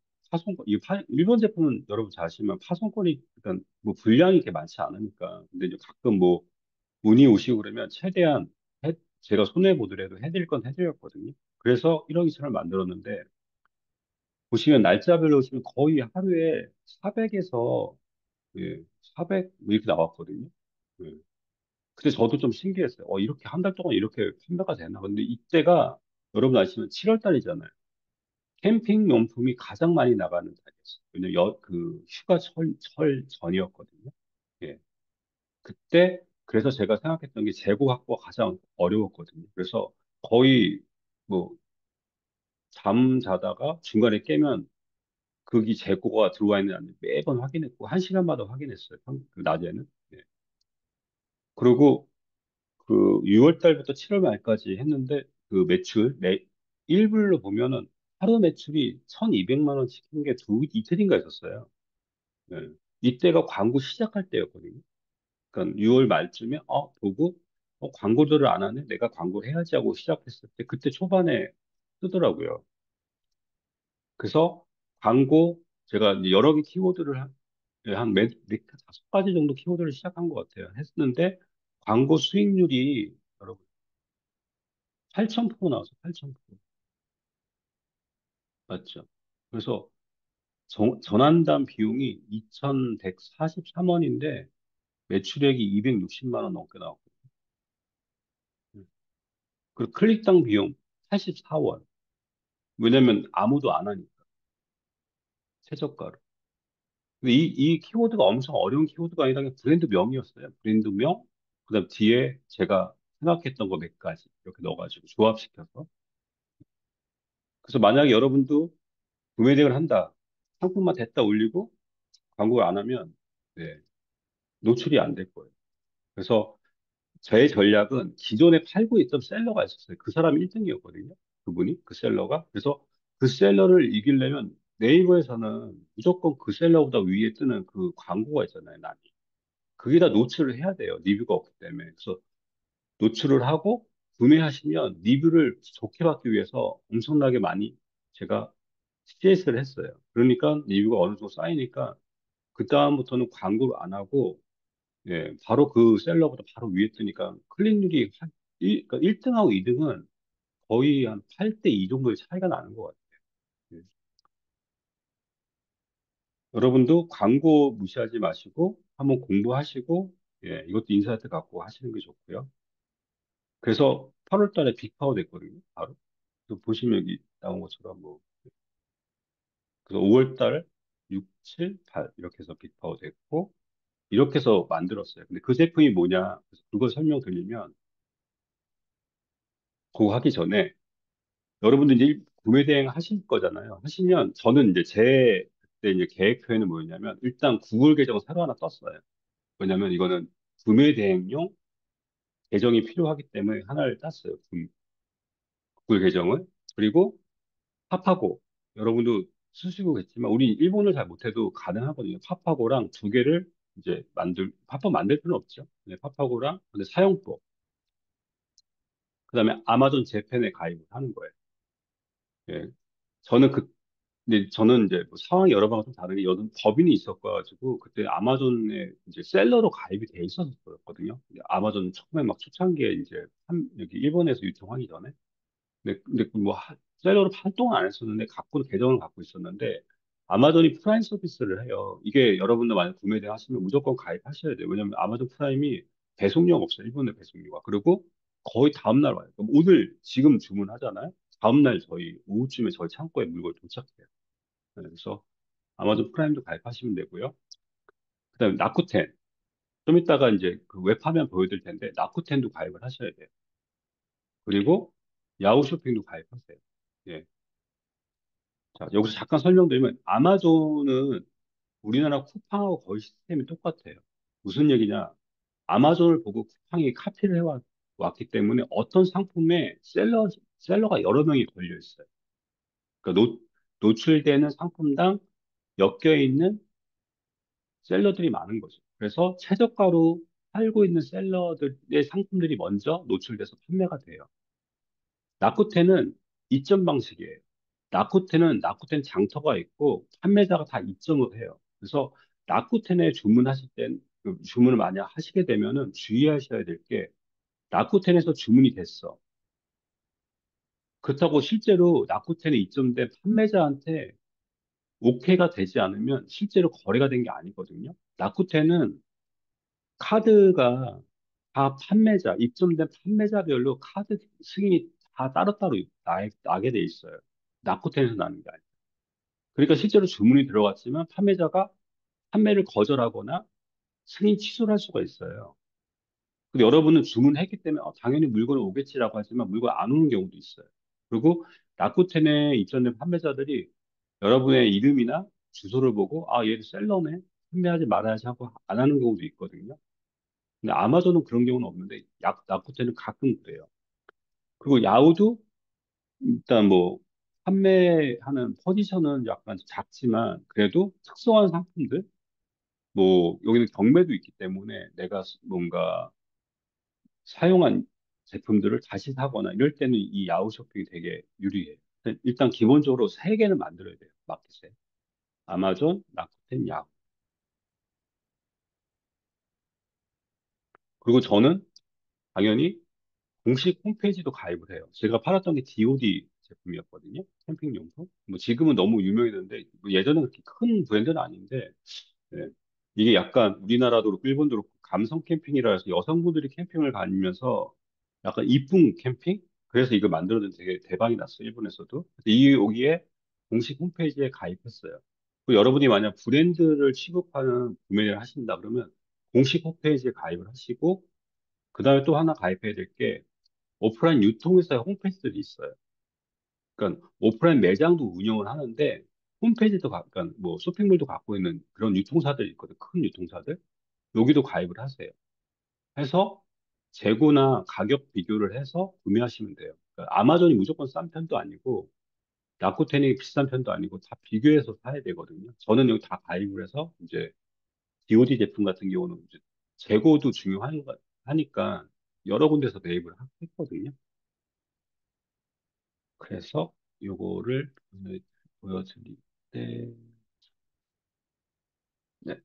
일본 제품은 여러분 잘 아시면 파손권이 그러니까 뭐 분량이 이렇게 많지 않으니까. 근데 이제 가끔 뭐 문의 오시고 그러면 최대한 제가 손해 보더라도 해드릴 건 해드렸거든요. 그래서 1억 2천을 만들었는데 보시면 날짜별로 보시면 거의 하루에 400에서 예, 400 이렇게 나왔거든요. 예. 근데 저도 좀 신기했어요. 이렇게 한 달 동안 이렇게 판매가 되나? 근데 이때가 여러분 아시면 7월 달이잖아요. 캠핑 용품이 가장 많이 나가는 달이었어요. 왜냐면 휴가 철 전이었거든요. 예. 그때 그래서 제가 생각했던 게 재고 확보가 가장 어려웠거든요. 그래서 거의 뭐 잠 자다가 중간에 깨면 거기 재고가 들어와 있는 지 매번 확인했고 한 시간마다 확인했어요. 그 낮에는. 예. 그리고 그 6월 달부터 7월 말까지 했는데 그 매출 일불로 보면은 하루 매출이 1,200만 원 찍힌 게 이틀인가 있었어요. 예. 이때가 광고 시작할 때였거든요. 그러니까 6월 말쯤에 보고 광고들을 안 하네. 내가 광고를 해야지 하고 시작했을 때 그때 초반에 뜨더라고요. 그래서 광고 제가 이제 여러 개 키워드를 한 5가지 정도 키워드를 시작한 것 같아요. 했는데 광고 수익률이 여러분 8,000% 나와서 8,000%. 맞죠? 그래서 전환단 비용이 2,143원인데 매출액이 260만 원 넘게 나왔고 그리고 클릭당 비용 84원. 왜냐면 아무도 안 하니까 최저가로. 근데 이 키워드가 엄청 어려운 키워드가 아니라 그냥 브랜드 명이었어요. 브랜드 명, 그다음 뒤에 제가 생각했던 거 몇 가지 이렇게 넣어가지고 조합시켜서. 그래서 만약에 여러분도 구매 대행을 한다. 상품만 됐다 올리고 광고를 안 하면 네, 노출이 안 될 거예요. 그래서 제 전략은 기존에 팔고 있던 셀러가 있었어요. 그 사람이 1등이었거든요. 그분이, 그 셀러가. 그래서 그 셀러를 이기려면 네이버에서는 무조건 그 셀러보다 위에 뜨는 그 광고가 있잖아요, 남이. 그게 다 노출을 해야 돼요. 리뷰가 없기 때문에. 그래서 노출을 하고 구매하시면 리뷰를 좋게 받기 위해서 엄청나게 많이 제가 CS를 했어요. 그러니까 리뷰가 어느 정도 쌓이니까 그다음부터는 광고를 안 하고 예, 바로 그 셀러보다 바로 위에 뜨니까 클릭률이 그러니까 1등하고 2등은 거의 한 8대 2 정도의 차이가 나는 것 같아요. 예. 여러분도 광고 무시하지 마시고 한번 공부하시고 예, 이것도 인사이트 갖고 하시는 게 좋고요. 그래서 8월 달에 빅파워 됐거든요. 바로. 또 보시면 여기 나온 것처럼 뭐 그래서 5월 달 6, 7, 8 이렇게 해서 빅파워 됐고 이렇게 해서 만들었어요. 근데 그 제품이 뭐냐? 그래서 그걸 설명드리면 그거 하기 전에 여러분들 이제 구매 대행 하실 거잖아요. 하시면 저는 이제 제 그때 이제 계획표에는 뭐였냐면 일단 구글 계정을 새로 하나 떴어요. 왜냐면 이거는 구매 대행용 계정이 필요하기 때문에 하나를 땄어요. 구글 계정을. 그리고 파파고 여러분도 쓰시고겠지만 우리 일본을 잘 못해도 가능하거든요. 파파고랑 두 개를 이제 파파 만들 필요는 없죠. 네, 파파고랑 근데 사용법 그다음에 아마존 재팬에 가입을 하는 거예요. 예. 저는 근데 저는 이제 뭐 상황이 여러 방좀 다르게 여든 법인이 있었가지고 그때 아마존에 이제 셀러로 가입이 돼 있었거든요. 아마존 처음에 막 초창기에 이제 여기 일본에서 유통하기 전에 근데 그뭐 셀러로 활동은 안 했었는데 계정을 갖고 있었는데 아마존이 프라임 서비스를 해요. 이게 여러분도 만약 구매 대행 하시면 무조건 가입하셔야 돼요. 왜냐면 아마존 프라임이 배송료가 없어요. 일본의 배송료가. 그리고 거의 다음날 와요. 그럼 오늘 지금 주문하잖아요. 다음날 저희 오후쯤에 저희 창고에 물건이 도착해요. 네, 그래서 아마존 프라임도 가입하시면 되고요. 그다음에 라쿠텐. 좀 이따가 이제 그 웹화면 보여드릴 텐데 라쿠텐도 가입을 하셔야 돼요. 그리고 야후 쇼핑도 가입하세요. 예. 자, 여기서 잠깐 설명드리면 아마존은 우리나라 쿠팡하고 거의 시스템이 똑같아요. 무슨 얘기냐? 아마존을 보고 쿠팡이 카피를 해왔기 때문에 어떤 상품에 셀러가 여러 명이 걸려 있어요. 그러니까 노출되는 상품당 엮여 있는 셀러들이 많은 거죠. 그래서 최저가로 팔고 있는 셀러들의 상품들이 먼저 노출돼서 판매가 돼요. 라쿠텐은 입점 방식이에요. 라쿠텐 장터가 있고 판매자가 다 입점을 해요. 그래서 라쿠텐에 주문하실 땐 그 주문을 만약 하시게 되면은 주의하셔야 될 게 라쿠텐에서 주문이 됐어. 그렇다고 실제로 라쿠텐에 입점된 판매자한테 오케이가 되지 않으면 실제로 거래가 된 게 아니거든요. 라쿠텐은 카드가 다 입점된 판매자별로 카드 승인이 다 따로따로 나게 돼 있어요. 라쿠텐에서 나는 게 아니에요. 그러니까 실제로 주문이 들어갔지만 판매자가 판매를 거절하거나 승인 취소를 할 수가 있어요. 근데 여러분은 주문했기 때문에 당연히 물건이 오겠지라고 하지만 물건 안 오는 경우도 있어요. 그리고 라쿠텐에 입점된 판매자들이 여러분의 이름이나 주소를 보고 얘도 셀러네 판매하지 말아야지 하고 안 하는 경우도 있거든요. 근데 아마존은 그런 경우는 없는데 라쿠텐은 가끔 그래요. 그리고 야후도 일단 뭐 판매하는 포지션은 약간 작지만 그래도 특성한 상품들 뭐 여기는 경매도 있기 때문에 내가 뭔가 사용한 제품들을 다시 사거나 이럴 때는 이 야후 쇼핑이 되게 유리해요. 일단 기본적으로 세 개는 만들어야 돼요. 마켓에. 아마존, 라쿠텐, 야후. 그리고 저는 당연히 공식 홈페이지도 가입을 해요. 제가 팔았던 게 DOD 제품이었거든요. 캠핑용품. 뭐 지금은 너무 유명해졌는데 뭐 예전에 그렇게 큰 브랜드는 아닌데 네. 이게 약간 우리나라도 그렇고 일본도 그렇고 감성 캠핑이라 해서 여성분들이 캠핑을 다니면서 약간 이쁜 캠핑? 그래서 이거 만들어서 되게 대박이 났어요. 일본에서도. 그래서 여기에 공식 홈페이지에 가입했어요. 그 여러분이 만약 브랜드를 취급하는 구매를 하신다 그러면 공식 홈페이지에 가입을 하시고 그다음에 또 하나 가입해야 될 게 오프라인 유통회사의 홈페이지들이 있어요. 그러니까 오프라인 매장도 운영을 하는데 그러니까 뭐 쇼핑몰도 갖고 있는 그런 유통사들이 있거든. 큰 유통사들. 여기도 가입을 하세요. 해서 재고나 가격 비교를 해서 구매하시면 돼요. 그러니까 아마존이 무조건 싼 편도 아니고 라쿠텐이 비싼 편도 아니고 다 비교해서 사야 되거든요. 저는 여기 다 가입을 해서 이제 DOD 제품 같은 경우는 이제 재고도 중요하니까 여러 군데서 매입을 했거든요. 그래서 요거를 보여드릴 때, 네,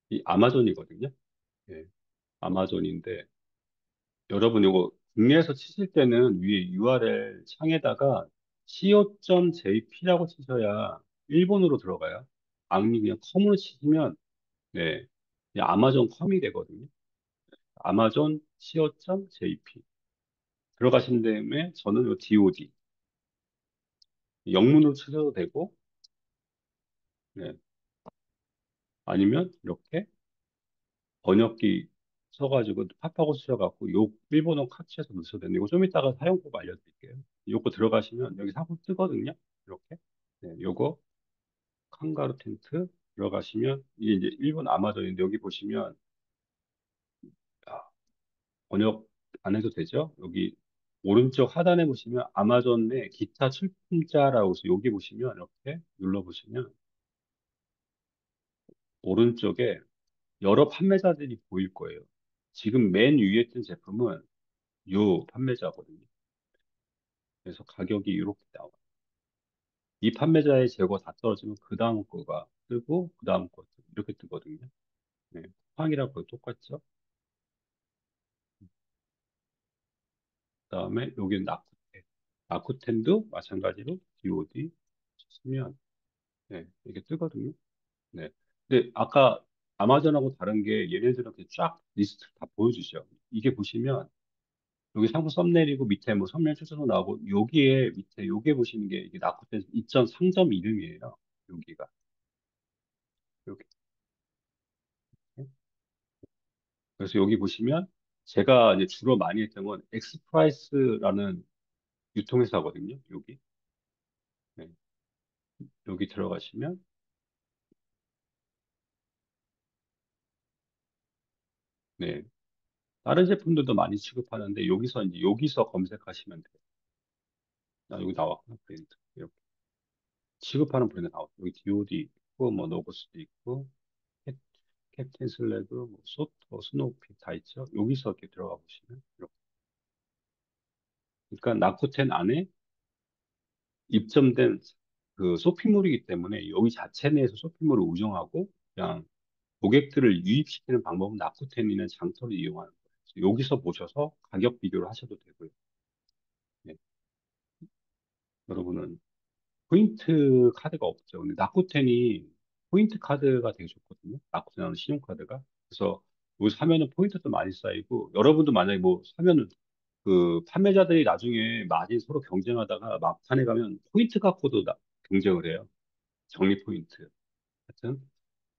이 아마존이거든요. 예, 아마존인데, 여러분 요거 국내에서 치실 때는 위에 URL 창에다가 co.jp라고 치셔야 일본으로 들어가요. 아니, 그냥 컴으로 치시면, 네, 그냥 아마존 컴이 되거든요. 아마존 co.jp. 들어가신 다음에 저는 요 DOD, 영문으로 치셔도 되고, 네, 아니면 이렇게 번역기 써가지고 팝하고 쓰셔갖고 요 일본어 카치에서 넣으셔도 되는데 이거 좀 이따가 사용법 알려드릴게요. 요거 들어가시면 여기 상품 뜨거든요. 이렇게. 네, 요거 칸가루 텐트 들어가시면 이게 이제 일본 아마존인데 여기 보시면 아, 번역 안 해도 되죠? 여기 오른쪽 하단에 보시면 아마존 내 기타 출품자라고 해서 여기 보시면 이렇게 눌러보시면 오른쪽에 여러 판매자들이 보일 거예요. 지금 맨 위에 뜬 제품은 요 판매자거든요. 그래서 가격이 이렇게 나와요. 이 판매자의 재고가 다 떨어지면 그 다음 거가 뜨고 그 다음 거 뜨고 이렇게 뜨거든요. 네. 쿠팡이랑 거의 똑같죠? 그다음에 여기는 라쿠텐. 라쿠텐도 마찬가지로 DOD 치시면 네, 이게 뜨거든요. 네. 근데 아까 아마존하고 다른 게 얘네들은 이렇게 쫙 리스트를 다 보여주죠. 이게 보시면 여기 상품 썸네일이고 밑에 뭐 선멸 추천도 나오고 여기에 밑에 요게 보시는 게 이게 라쿠텐 입점 상점 이름이에요. 여기가. 여기. 그래서 여기 보시면 제가 이제 주로 많이 했던 건 엑스프라이스라는 유통회사거든요. 여기. 네. 여기 들어가시면 네. 다른 제품들도 많이 취급하는데 여기서 검색하시면 돼요. 여기 나왔구나. 브랜드. 이렇게 취급하는 브랜드 나왔고 여기 DOD 있고 뭐 노고스도 있고 캡- 캡틴 슬래그, 뭐 소토, 스노우픽 다 있죠. 여기서 이렇게 들어가 보시면 이렇게. 그러니까 라쿠텐 안에 입점된 그 쇼핑몰이기 때문에 여기 자체 내에서 쇼핑몰을 운영하고 그냥 고객들을 유입시키는 방법은 라쿠텐이나 장터를 이용하는 거예요. 그래서 여기서 보셔서 가격 비교를 하셔도 되고요. 네, 여러분은 포인트 카드가 없죠. 근데 라쿠텐이 포인트 카드가 되게 좋거든요. 라쿠텐하는 신용카드가. 그래서 여기 사면은 포인트도 많이 쌓이고 여러분도 만약에 뭐 사면은 그 판매자들이 나중에 마진 서로 경쟁하다가 막판에 가면 포인트 갖고도 경쟁을 해요. 적립 포인트. 하여튼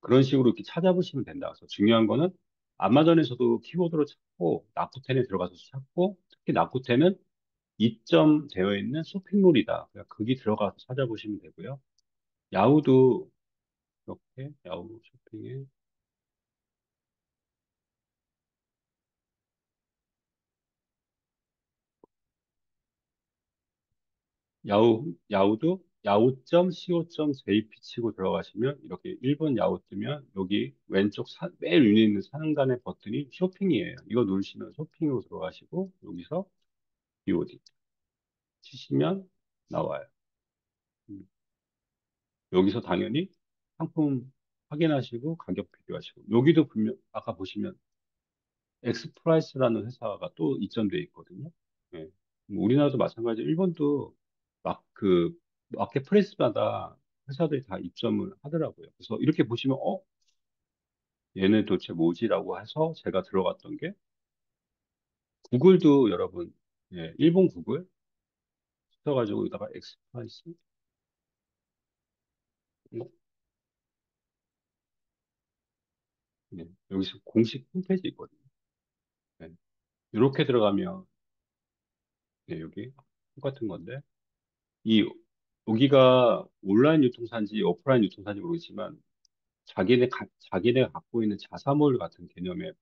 그런 식으로 이렇게 찾아보시면 된다. 그래서 중요한 거는 아마존에서도 키워드로 찾고 라쿠텐에 들어가서 찾고 특히 라쿠텐은 입점되어 있는 쇼핑몰이다. 그러니까 거기 들어가서 찾아보시면 되고요. 야후도 이렇게 야후 쇼핑에 야후도 야후.co.jp 치고 들어가시면 이렇게 1번 야후 뜨면 여기 왼쪽 맨 위에 있는 상단의 버튼이 쇼핑이에요. 이거 누르시면 쇼핑으로 들어가시고 여기서 BOD 치시면 나와요. 음, 여기서 당연히 상품 확인하시고 가격 비교하시고 여기도 분명 아까 보시면 엑스프라이스라는 회사가 또 입점돼 있거든요. 예. 뭐 우리나라도 마찬가지로 일본도 막 그 마켓플레이스마다 회사들이 다 입점을 하더라고요. 그래서 이렇게 보시면 얘네 도대체 뭐지라고 해서 제가 들어갔던 게 구글도 여러분 예, 일본 구글 써가지고 여기다가 엑스프라이스 예, 여기서 공식 홈페이지 있거든요. 예, 이렇게 들어가면 예, 여기 똑같은 건데 이 여기가 온라인 유통사인지 오프라인 유통사인지 모르겠지만 자기네가 갖고 있는 자사몰 같은 개념의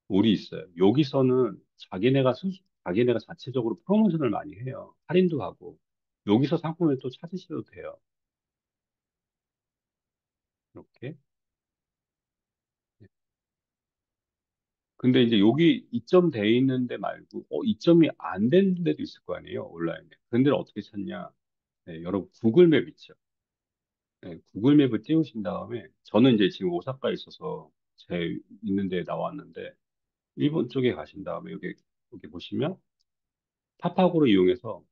몰이 있어요. 여기서는 자기네가 자체적으로 프로모션을 많이 해요. 할인도 하고. 여기서 상품을 또 찾으셔도 돼요. 이렇게. 근데 이제 여기 입점돼 있는 데 말고, 입점이 안 된 데도 있을 거 아니에요, 온라인에. 그런 데를 어떻게 찾냐? 네, 여러분, 구글맵 있죠. 네, 구글맵을 띄우신 다음에, 저는 이제 지금 오사카에 있어서 제 있는 데 나왔는데, 일본 쪽에 가신 다음에 여기 보시면, 팝하고를 이용해서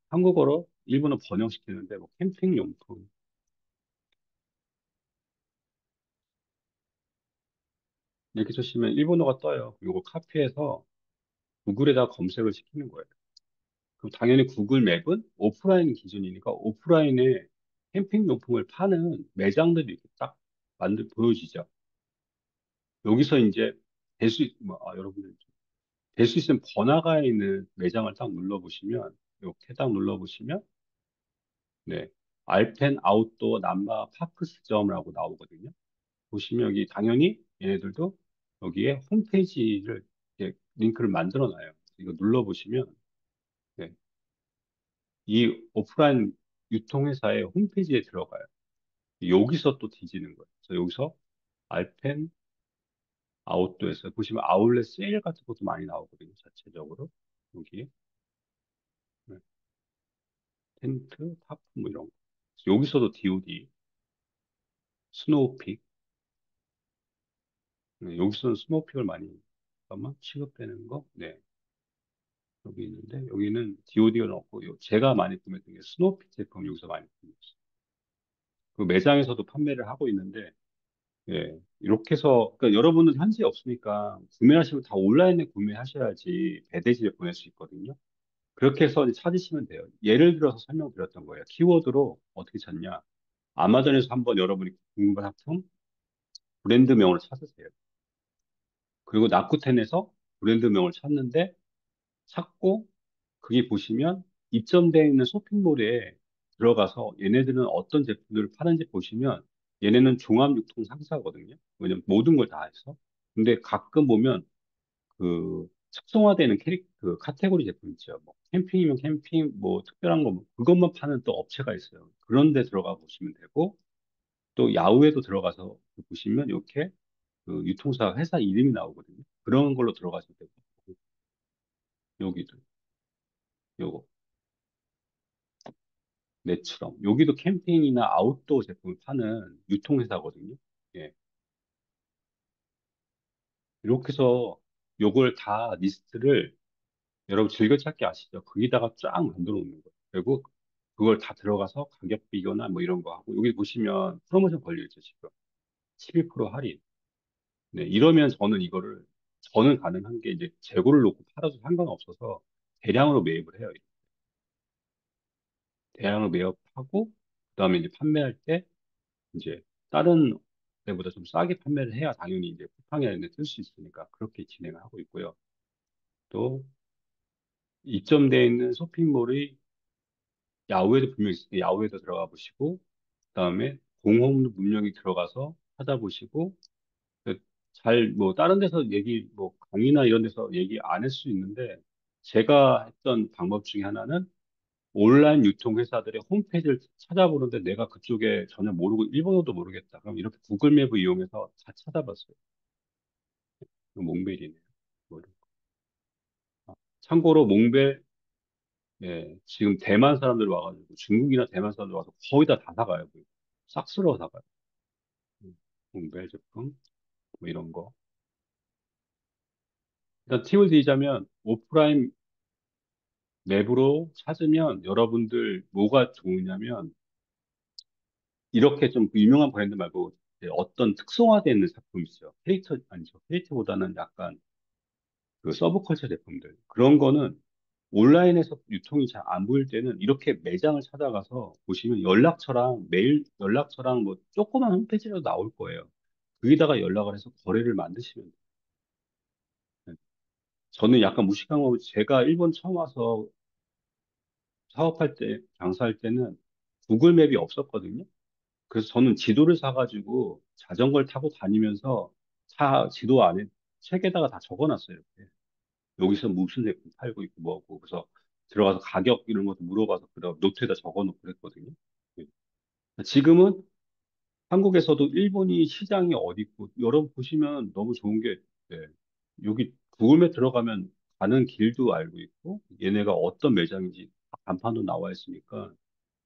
한국어로 일본어 번역시키는데 뭐 캠핑 용품 이렇게 치시면 일본어가 떠요. 요거 카피해서 구글에다 검색을 시키는 거예요. 그럼 당연히 구글 맵은 오프라인 기준이니까 오프라인에 캠핑 용품을 파는 매장들이 이렇게 딱 보여지죠. 여기서 이제 여러분들 될 수 있으면 번화가에 있는 매장을 딱 눌러보시면 이렇게 딱 눌러보시면 네 알펜 아웃도어 남바 파크스점이라고 나오거든요. 보시면 여기 당연히 얘네들도 여기에 홈페이지를 이렇게 링크를 만들어 놔요. 이거 눌러보시면 네, 이 오프라인 유통회사의 홈페이지에 들어가요. 여기서 또 뒤지는 거예요. 그래서 여기서 알펜 아웃도어에서 보시면 아울렛 세일 같은 것도 많이 나오거든요. 자체적으로 여기 네, 텐트, 타프 뭐 이런 거. 여기서도 DOD, 스노우픽 네, 여기서는 스노우픽을 많이 잠깐만 취급되는 거. 네. 여기 있는데 여기는 DOD가 넣고 제가 많이 구매했던 게 스노우핏 제품 여기서 많이 구매했어요. 그 매장에서도 판매를 하고 있는데 예, 이렇게 해서 그러니까 여러분은 현지에 없으니까 구매하시면 다 온라인에 구매하셔야지 배대지에 보낼 수 있거든요. 그렇게 해서 이제 찾으시면 돼요. 예를 들어서 설명드렸던 거예요. 키워드로 어떻게 찾냐? 아마존에서 한번 여러분이 궁금한 상품 브랜드명을 찾으세요. 그리고 라쿠텐에서 브랜드명을 찾고 그게 보시면 입점되어 있는 쇼핑몰에 들어가서 얘네들은 어떤 제품들을 파는지 보시면 얘네는 종합유통 상사거든요. 왜냐면 모든 걸 다 해서. 근데 가끔 보면 그 특성화되는 그 카테고리 제품 있죠. 뭐 캠핑이면 캠핑, 뭐 특별한 거, 뭐 그것만 파는 또 업체가 있어요. 그런 데 들어가 보시면 되고 또 야후에도 들어가서 보시면 이렇게 그 유통사 회사 이름이 나오거든요. 그런 걸로 들어가시면 되고 여기도. 요거, 내추럼. 여기도 캠핑이나 아웃도어 제품을 파는 유통회사거든요. 예. 이렇게 해서 요걸 다 리스트를 여러분 즐겨찾기 아시죠? 거기다가 쫙 만들어 놓는 거예요. 그리고 그걸 다 들어가서 가격 비교나 뭐 이런 거 하고 여기 보시면 프로모션 걸려 있죠, 지금. 12% 할인. 네, 이러면 저는 가능한 게 이제 재고를 놓고 팔아도 상관없어서 대량으로 매입을 해요. 대량으로 매입하고, 그다음에 이제 판매할 때 이제 다른 데보다 좀 싸게 판매를 해야 당연히 이제 쿠팡이나 이런 데뜰 수 있으니까 그렇게 진행을 하고 있고요. 또 입점되어 있는 쇼핑몰이 야후에도 분명히 있으니까 야후에도 들어가 보시고, 그다음에 공홈 문명이 들어가서 찾아보시고, 뭐 다른 데서 뭐 강의나 이런 데서 얘기 안 할 수 있는데 제가 했던 방법 중에 하나는 온라인 유통 회사들의 홈페이지를 찾아보는데 내가 그쪽에 전혀 모르고 일본어도 모르겠다. 그럼 이렇게 구글 맵을 이용해서 다 찾아봤어요. 이거 몽벨이네요. 뭐 이런 거. 참고로 몽벨, 예, 지금 대만 사람들 와가지고 중국이나 대만 사람들 와서 거의 다 사가요. 싹 쓸어 사가요. 몽벨 제품 뭐 이런 거. 일단 팁을 드리자면 오프라인 맵으로 찾으면 여러분들 뭐가 좋으냐면 이렇게 좀 유명한 브랜드 말고 이제 어떤 특성화되어 있는 작품 있어요. 캐릭터, 아니죠. 캐릭터보다는 약간 그 서브컬처 제품들. 그런 거는 온라인에서 유통이 잘 안 보일 때는 이렇게 매장을 찾아가서 보시면 연락처랑 메일 연락처랑 뭐 조그만 홈페이지라도 나올 거예요. 거기다가 연락을 해서 거래를 만드시면 돼요. 저는 약간 무식한 거 제가 일본 처음 와서 사업할 때, 장사할 때는 구글 맵이 없었거든요. 그래서 저는 지도를 사가지고 자전거를 타고 다니면서 차 지도 안에 책에다가 다 적어놨어요. 이렇게. 여기서 무슨 제품 팔고 있고 뭐고. 그래서 들어가서 가격 이런 것도 물어봐서 그다 노트에다 적어놓고 그랬거든요. 예. 지금은 한국에서도 일본이 시장이 어디 있고 여러분 보시면 너무 좋은 게 네. 여기 구글맵 들어가면 가는 길도 알고 있고 얘네가 어떤 매장인지 다 간판도 나와 있으니까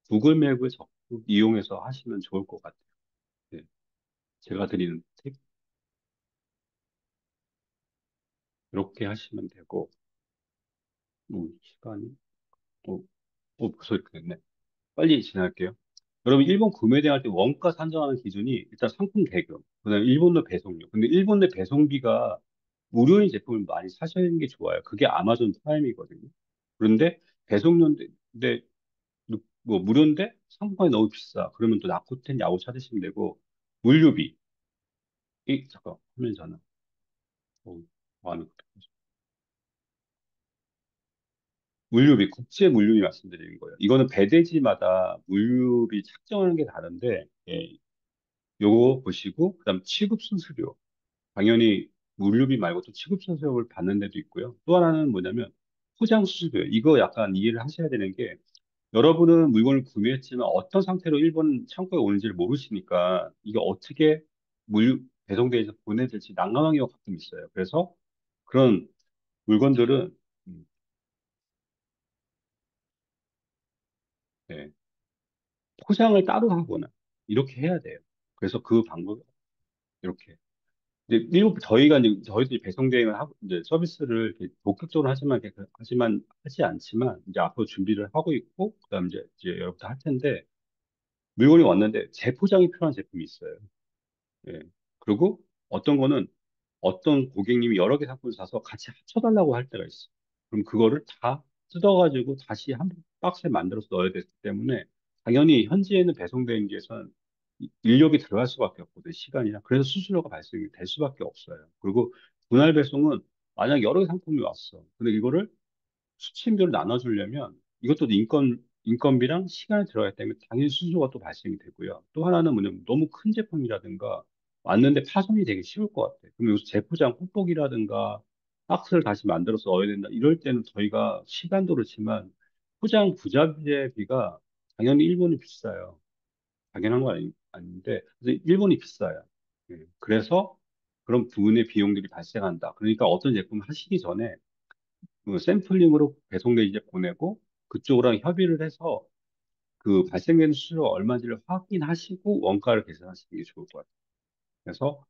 구글맵을 적극 이용해서 하시면 좋을 것 같아요. 네. 제가 드리는 팁 이렇게 하시면 되고 시간이 어, 벌써 이렇게 됐네. 빨리 진행할게요. 여러분 일본 구매 대할 때 원가 산정하는 기준이 일단 상품 대금, 그다음에 일본 내 배송료. 근데 일본 내 배송비가 무료인 제품을 많이 사시는 게 좋아요. 그게 아마존 프라임이거든요. 그런데 배송료인데 근데 뭐 무료인데 상품이 너무 비싸. 그러면 또 라쿠텐 야후 찾으시면 되고 물류비 잠깐 화면 전화. 어, 마음이 급해. 물류비, 국제 물류비 말씀드리는 거예요. 이거는 배대지마다 물류비 책정하는 게 다른데, 예, 요거 보시고, 그다음 취급 수수료. 당연히 물류비 말고 또 취급 수수료를 받는 데도 있고요. 또 하나는 뭐냐면 포장 수수료. 이거 약간 이해를 하셔야 되는 게, 여러분은 물건을 구매했지만 어떤 상태로 일본 창고에 오는지를 모르시니까 이게 어떻게 배송돼서 보내질지 난감한 경우가 가끔 있어요. 그래서 그런 물건들은 음, 예, 포장을 따로 하거나 이렇게 해야 돼요. 그래서 그 방법 이렇게 이제 일부 저희가 이제 저희들이 배송 대행을 하고 이제 서비스를 이렇게 본격적으로 하지만 하지 않지만 이제 앞으로 준비를 하고 있고 그다음 이제 여러분들 할 텐데 물건이 왔는데 재포장이 필요한 제품이 있어요. 예. 그리고 어떤 거는 어떤 고객님이 여러 개 상품을 사서 같이 합쳐달라고 할 때가 있어. 그럼 그거를 다 뜯어가지고 다시 한 박스에 만들어서 넣어야 되기 때문에 당연히 현지에는 배송대행지에서는 인력이 들어갈 수밖에 없거든요. 시간이나. 그래서 수수료가 발생이 될 수밖에 없어요. 그리고 분할 배송은 만약 여러 개 상품이 왔어. 근데 이거를 수치임대로 나눠주려면 이것도 인건비랑 시간이 들어가기 때문에 당연히 수수료가 또 발생이 되고요. 또 하나는 뭐냐면 너무 큰 제품이라든가 왔는데 파손이 되게 쉬울 것 같아요. 그럼 여기서 재포장 뽁뽁이라든가 박스를 다시 만들어서 넣어야 된다. 이럴 때는 저희가 시간도 그렇지만 포장 부자재비가 당연히 일본이 비싸요. 당연한 건 아닌데 그래서 일본이 비싸요. 예. 그래서 그런 부분의 비용들이 발생한다. 그러니까 어떤 제품 하시기 전에 그 샘플링으로 배송돼 이제 보내고 그쪽이랑 협의를 해서 그 발생되는 수수료가 얼마인지를 확인하시고 원가를 계산하시는 게 좋을 것 같아요. 그래서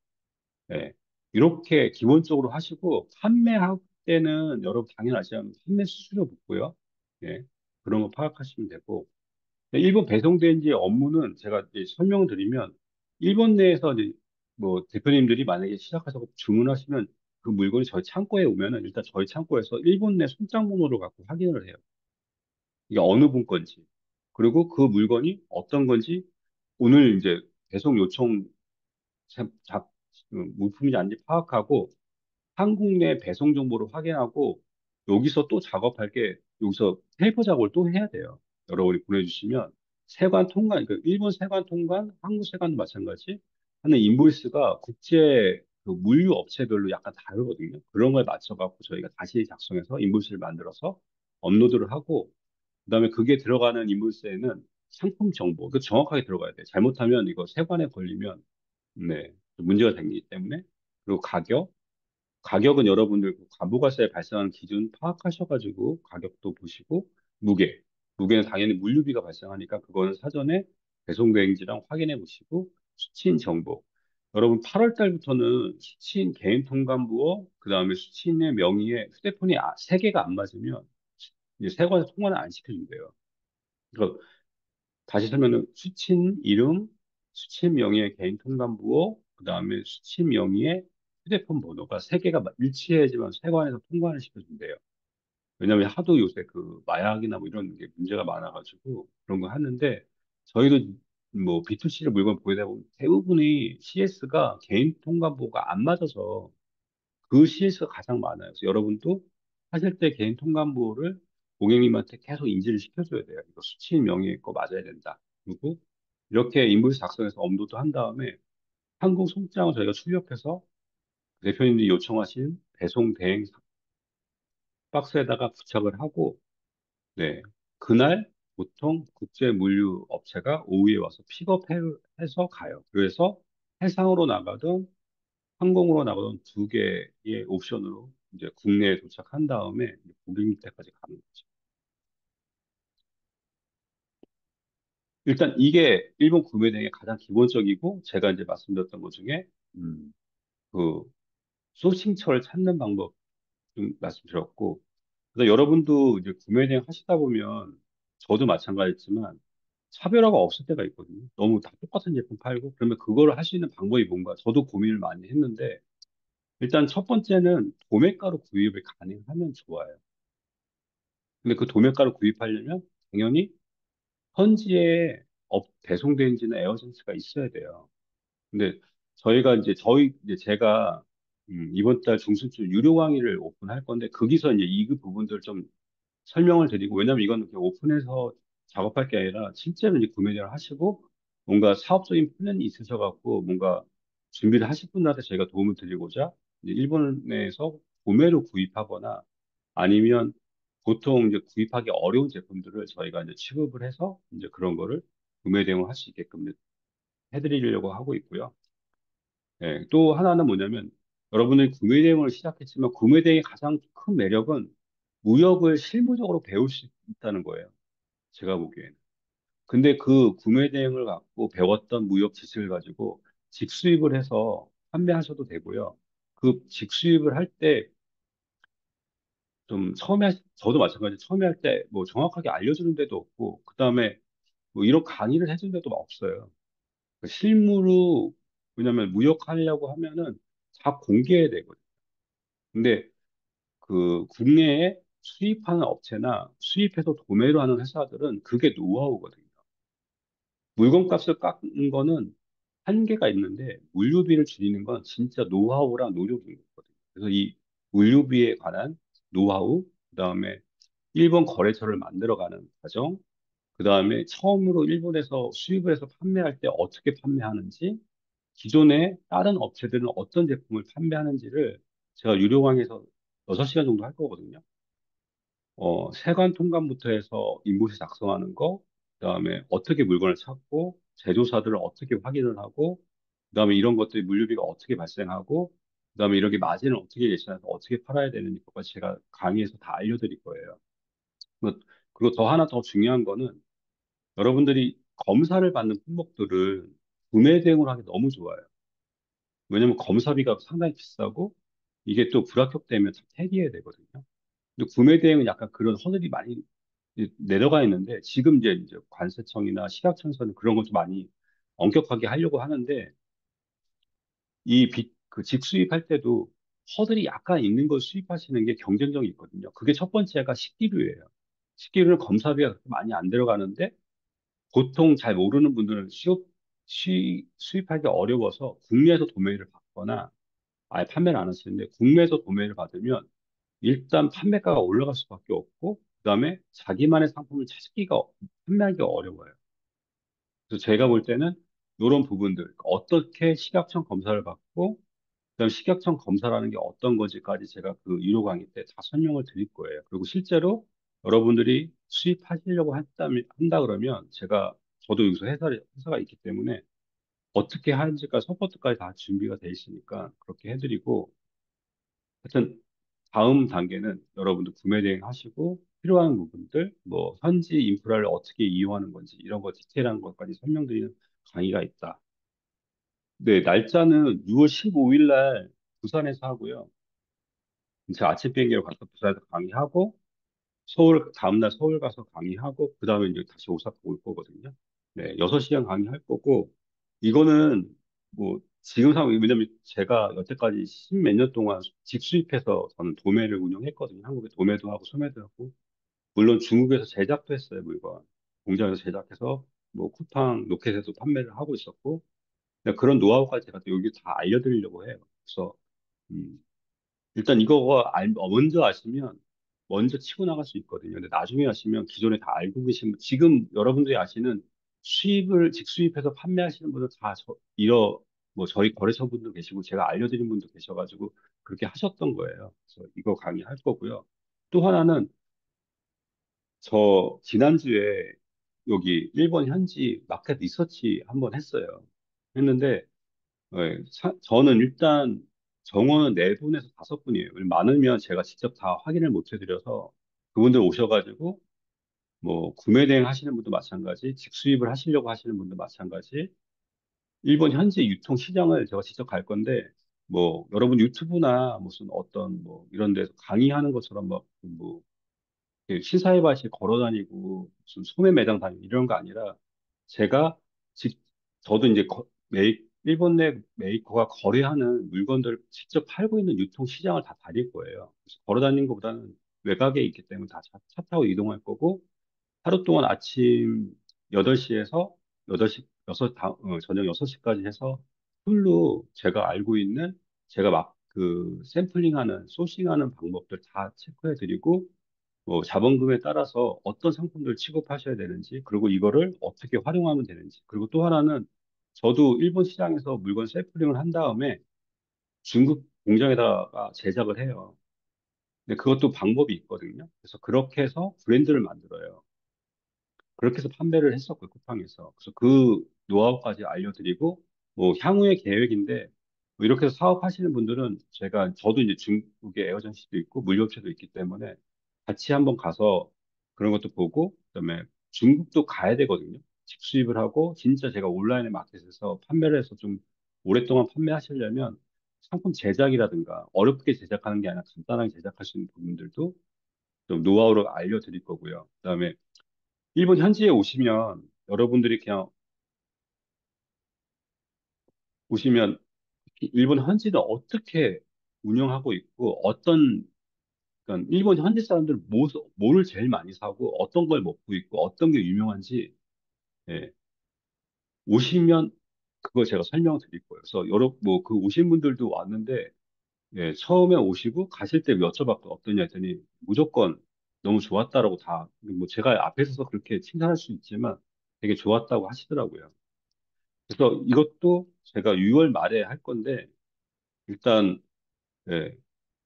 예, 이렇게 기본적으로 하시고 판매할 때는 여러분 당연하지만 판매 수수료 붙고요. 예, 그런 거 파악하시면 되고 일본 배송대행지 업무는 제가 이제 설명을 드리면 일본 내에서 이제 뭐 대표님들이 만약에 시작하셔서 주문하시면 그 물건이 저희 창고에 오면은 일단 저희 창고에서 일본 내 손장 번호를 갖고 확인을 해요. 이게 어느 분 건지. 그리고 그 물건이 어떤 건지 오늘 이제 배송 요청 물품이 아닌지 파악하고 한국 내 배송 정보를 확인하고 여기서 또 작업할 게 여기서 페이퍼 작업을 또 해야 돼요. 여러분이 보내주시면 세관 통관, 그 일본 세관 통관, 한국 세관도 마찬가지 하는 인보이스가 국제 그 물류 업체별로 약간 다르거든요. 그런 거에 맞춰갖고 저희가 다시 작성해서 인보이스를 만들어서 업로드를 하고 그다음에 그게 들어가는 인보이스에는 상품 정보, 그 정확하게 들어가야 돼요. 잘못하면 이거 세관에 걸리면 네, 문제가 생기기 때문에 그리고 가격은 여러분들 그 가부가세에 발생하는 기준 파악하셔가지고 가격도 보시고 무게. 무게는 당연히 물류비가 발생하니까 그거는 사전에 배송대행지랑 확인해 보시고 수취인 정보. 여러분 8월 달부터는 수취인 개인 통관부어 그다음에 수취인의 명의의 휴대폰이 세 개가 안 맞으면 이제 세관에서 통관을 안 시켜준대요. 그러니까 다시 설명은 수취인 이름, 수취인 명의의 개인 통관부어 그다음에 수취인 명의의 휴대폰 번호가 세 개가 일치해야지만 세관에서 통관을 시켜준대요. 왜냐하면 하도 요새 그 마약이나 뭐 이런 게 문제가 많아가지고 그런 거 하는데 저희도 뭐 B2C를 물건 보내다 보면 대부분이 CS가 개인 통관부가 안 맞아서 그 CS가 가장 많아요. 그래서 여러분도 하실 때 개인 통관부를 고객님한테 계속 인지를 시켜줘야 돼요. 이거 수취인 명의 거 맞아야 된다. 그리고 이렇게 인보이스 작성해서 업로드 한 다음에 한국 송장을 저희가 출력해서 대표님들이 요청하신 배송 대행 박스에다가 부착을 하고 네. 그날 보통 국제 물류 업체가 오후에 와서 픽업해서 가요. 그래서 해상으로 나가든 항공으로 나가든 두 개의 옵션으로 이제 국내에 도착한 다음에 고객 밑에까지 가는 거죠. 일단 이게 일본 구매 대행의 가장 기본적이고 제가 이제 말씀드렸던 것 중에 그 소싱처를 찾는 방법 좀 말씀드렸고 그래서 여러분도 이제 구매 대행 하시다 보면 저도 마찬가지지만 차별화가 없을 때가 있거든요. 너무 다 똑같은 제품 팔고 그러면 그걸 할 수 있는 방법이 뭔가 저도 고민을 많이 했는데 일단 첫 번째는 도매가로 구입을 가능하면 좋아요. 근데 그 도매가로 구입하려면 당연히 현지에 배송대행지나 에어전시가 있어야 돼요. 근데 저희가 이제 제가 이번 달 중순쯤 유료 강의를 오픈할 건데 거기서 이제 이 부분들 좀 설명을 드리고, 왜냐면 이건 그냥 오픈해서 작업할 게 아니라 실제로 이제 구매를 하시고, 뭔가 사업적인 플랜이 있으셔갖고, 뭔가 준비를 하실 분들한테 저희가 도움을 드리고자, 이제 일본 내에서 구매로 구입하거나, 아니면 보통 이제 구입하기 어려운 제품들을 저희가 이제 취급을 해서, 이제 그런 거를 구매 대행을 할 수 있게끔 해드리려고 하고 있고요. 예, 또 하나는 뭐냐면, 여러분들이 구매 대행을 시작했지만, 구매 대행의 가장 큰 매력은 무역을 실무적으로 배울 수 있다는 거예요. 제가 보기에는. 근데 그 구매 대행을 갖고 배웠던 무역 지식을 가지고 직수입을 해서 판매하셔도 되고요. 그 직수입을 할 때 좀 저도 마찬가지 처음에 할 때 뭐 정확하게 알려주는 데도 없고, 그 다음에 뭐 이런 강의를 해준 데도 없어요. 그 실무로, 왜냐면 무역하려고 하면은 다 공개해야 되거든요. 근데 그 국내에 수입하는 업체나 수입해서 도매로 하는 회사들은 그게 노하우거든요. 물건값을 깎는 거는 한계가 있는데 물류비를 줄이는 건 진짜 노하우랑 노력인 거거든요. 그래서 이 물류비에 관한 노하우, 그다음에 일본 거래처를 만들어가는 과정, 그다음에 처음으로 일본에서 수입을 해서 판매할 때 어떻게 판매하는지, 기존에 다른 업체들은 어떤 제품을 판매하는지를 제가 유료 강의에서 6시간 정도 할 거거든요. 세관 통관부터 해서 인보시 작성하는 거, 그다음에 어떻게 물건을 찾고, 제조사들을 어떻게 확인을 하고, 그다음에 이런 것들이 물류비가 어떻게 발생하고, 그다음에 이렇게 마진을 어떻게 계산해서 어떻게 팔아야 되는지 그거 제가 강의에서 다 알려드릴 거예요. 뭐 그리고 더 하나 더 중요한 거는 여러분들이 검사를 받는 품목들을 구매 대행으로 하기 너무 좋아요. 왜냐면 검사비가 상당히 비싸고 이게 또 불합격되면 다 폐기해야 되거든요. 근데 구매 대행은 약간 그런 허들이 많이 내려가 있는데 지금 이제 관세청이나 식약청에서는 그런 것도 많이 엄격하게 하려고 하는데 그 직수입할 때도 허들이 약간 있는 걸 수입하시는 게 경쟁력이 있거든요. 그게 첫 번째가 식기류예요. 식기류는 검사비가 그렇게 많이 안 들어가는데 보통 잘 모르는 분들은 수입하기 어려워서 국내에서 도매를 받거나 아예 판매를 안 하시는데 국내에서 도매를 받으면 일단 판매가가 올라갈 수밖에 없고 그다음에 자기만의 상품을 판매하기가 어려워요. 그래서 제가 볼 때는 이런 부분들 어떻게 식약청 검사를 받고 그다음 식약청 검사라는 게 어떤 건지까지 제가 그 유료 강의 때 다 설명을 드릴 거예요. 그리고 실제로 여러분들이 수입하시려고 한다 그러면 저도 여기서 회사가 있기 때문에 어떻게 하는지까지 서포트까지 다 준비가 돼 있으니까 그렇게 해드리고 하여튼 다음 단계는 여러분들 구매 대행 하시고 필요한 부분들 뭐 현지 인프라를 어떻게 이용하는 건지 이런 거 디테일한 것까지 설명드리는 강의가 있다. 네, 날짜는 6월 15일 날 부산에서 하고요. 제가 아침 비행기로 가서 부산에서 강의하고 다음날 서울 가서 강의하고 그다음에 이제 다시 오사카 올 거거든요. 네, 6시간 강의할 거고 이거는 뭐 지금 상황 왜냐면 제가 여태까지 십몇 년 동안 직수입해서 저는 도매를 운영했거든요. 한국에 도매도 하고 소매도 하고 물론 중국에서 제작도 했어요, 물건. 공장에서 제작해서 뭐 쿠팡, 로켓에도 판매를 하고 있었고 그런 노하우까지 제가 또 여기 다 알려드리려고 해요. 그래서 음, 일단 먼저 아시면 먼저 치고 나갈 수 있거든요. 근데 나중에 아시면 기존에 다 알고 지금 여러분들이 아시는 직수입해서 판매하시는 분들 뭐 저희 거래처분도 계시고 제가 알려드린 분도 계셔가지고 그렇게 하셨던 거예요. 그래서 이거 강의할 거고요. 또 하나는 지난주에 여기 일본 현지 마켓 리서치 한번 했어요. 했는데 저는 일단 정원은 네 분에서 다섯 분이에요. 많으면 제가 직접 다 확인을 못 해드려서 그분들 오셔가지고 뭐 구매 대행 하시는 분도 마찬가지, 직수입을 하시려고 하시는 분도 마찬가지, 일본 현지 유통 시장을 제가 직접 갈 건데 뭐 여러분 유튜브나 무슨 어떤 뭐 이런 데서 강의하는 것처럼 막뭐 시사회바시 걸어 다니고 무슨 소매 매장 다니고 이런 거 아니라 제가 직 저도 이제 일본 내 메이커가 거래하는 물건들을 직접 팔고 있는 유통 시장을 다 다닐 거예요. 그래서 걸어 다니는 것보다는 외곽에 있기 때문에 차 타고 이동할 거고 하루 동안 아침 8시에서 8시, 저녁 6시까지 해서 풀로 제가 알고 있는 제가 막 그 샘플링하는 소싱하는 방법들 다 체크해 드리고 뭐 자본금에 따라서 어떤 상품들을 취급하셔야 되는지, 그리고 이거를 어떻게 활용하면 되는지, 그리고 또 하나는 저도 일본 시장에서 물건 샘플링을 한 다음에 중국 공장에다가 제작을 해요. 근데 그것도 방법이 있거든요. 그래서 그렇게 해서 브랜드를 만들어요. 그렇게 해서 판매를 했었고요, 쿠팡에서. 그래서 그 노하우까지 알려드리고, 뭐, 향후의 계획인데, 뭐 이렇게 해서 사업하시는 분들은 저도 이제 중국에 에어전시도 있고, 물류업체도 있기 때문에 같이 한번 가서 그런 것도 보고, 그다음에 중국도 가야 되거든요. 직수입을 하고, 진짜 제가 온라인의 마켓에서 판매를 해서 좀 오랫동안 판매하시려면 상품 제작이라든가, 어렵게 제작하는 게 아니라 간단하게 제작할 수 있는 부분들도 좀 노하우를 알려드릴 거고요. 그다음에 일본 현지에 여러분들이 그냥 오시면 일본 현지는 어떻게 운영하고 있고 그러니까 일본 현지 사람들 뭐를 제일 많이 사고 어떤 걸 먹고 있고 어떤 게 유명한지 예, 오시면 그거 제가 설명드릴 거예요. 그래서 뭐 그 오신 분들도 왔는데 예, 처음에 오시고 가실 때 여쭤봤고 어떠냐 했더니 무조건 너무 좋았다라고 뭐 제가 앞에 서서 그렇게 칭찬할 수 있지만 되게 좋았다고 하시더라고요. 그래서 이것도 제가 6월 말에 할 건데, 일단, 예,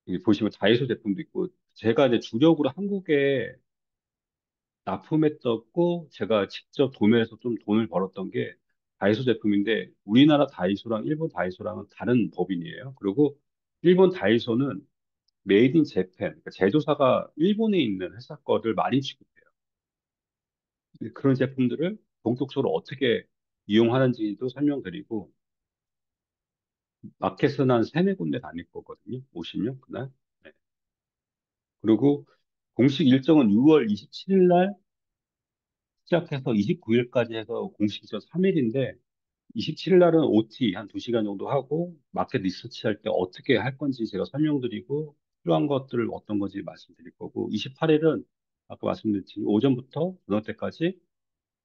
여기 보시면 다이소 제품도 있고, 제가 이제 주력으로 한국에 납품했었고, 제가 직접 도매해서 좀 돈을 벌었던 게 다이소 제품인데, 우리나라 다이소랑 일본 다이소랑은 다른 법인이에요. 그리고 일본 다이소는 메이드 인 재팬, 그러니까 제조사가 일본에 있는 회사 거를 많이 취급해요. 그런 제품들을 본격적으로 어떻게 이용하는지도 설명드리고, 마켓은 한 세네 군데 다닐 거거든요. 오시면, 그날. 네. 그리고 공식 일정은 6월 27일 날 시작해서 29일까지 해서 공식 일정 3일인데, 27일 날은 OT 한 2시간 정도 하고, 마켓 리서치 할 때 어떻게 할 건지 제가 설명드리고, 필요한 것들을 어떤 건지 말씀드릴 거고, 28일은 아까 말씀드린 오전부터 저녁 때까지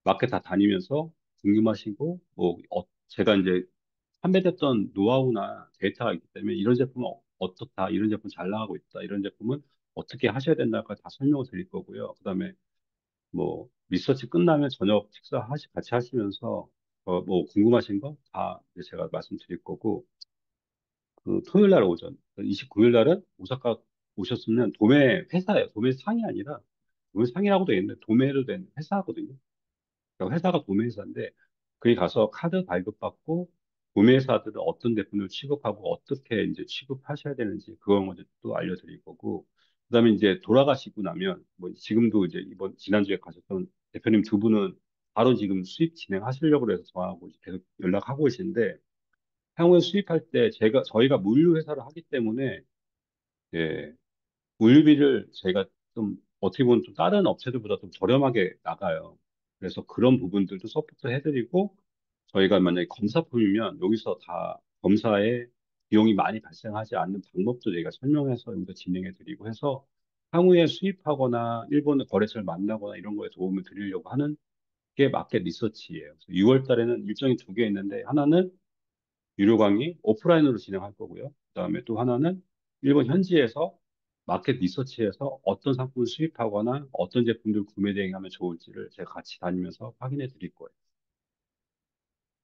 마켓 다 다니면서 궁금하시고, 제가 이제 판매됐던 노하우나 데이터가 있기 때문에 이런 제품은 어떻다, 이런 제품 잘 나가고 있다, 이런 제품은 어떻게 하셔야 된다까 다 설명을 드릴 거고요. 그다음에 뭐 리서치 끝나면 저녁 식사 같이 하시면서 뭐 궁금하신 거 다 제가 말씀드릴 거고, 그 토요일 날 오전 29일 날은 오사카 오셨으면 도매 회사예요. 도매 상이 아니라 도매 상이라고 돼 있는데 도매로 된 회사거든요. 그러니까 회사가 도매회사인데 거기 가서 카드 발급받고 도매회사들은 어떤 제품을 취급하고 어떻게 이제 취급하셔야 되는지 그걸 먼저 또 알려드릴 거고, 그다음에 이제 돌아가시고 나면 뭐 지금도 이제 이번 지난주에 가셨던 대표님 두 분은 바로 지금 수입 진행하시려고 해서 저하고 계속 연락하고 계신데, 향후에 수입할 때 저희가 물류 회사를 하기 때문에 예, 물류비를 저희가 좀 어떻게 보면 좀 다른 업체들보다 좀 저렴하게 나가요. 그래서 그런 부분들도 서포트 해드리고, 저희가 만약에 검사품이면 여기서 다 검사에 비용이 많이 발생하지 않는 방법도 저희가 설명해서 여기서 진행해드리고 해서 향후에 수입하거나 일본의 거래처를 만나거나 이런 거에 도움을 드리려고 하는 게 마켓 리서치예요. 6월 달에는 일정이 두 개 있는데 하나는 유료 강의 오프라인으로 진행할 거고요. 그다음에 또 하나는 일본 현지에서 마켓 리서치에서 어떤 상품을 수입하거나 어떤 제품들 구매 대행하면 좋을지를 제가 같이 다니면서 확인해 드릴 거예요.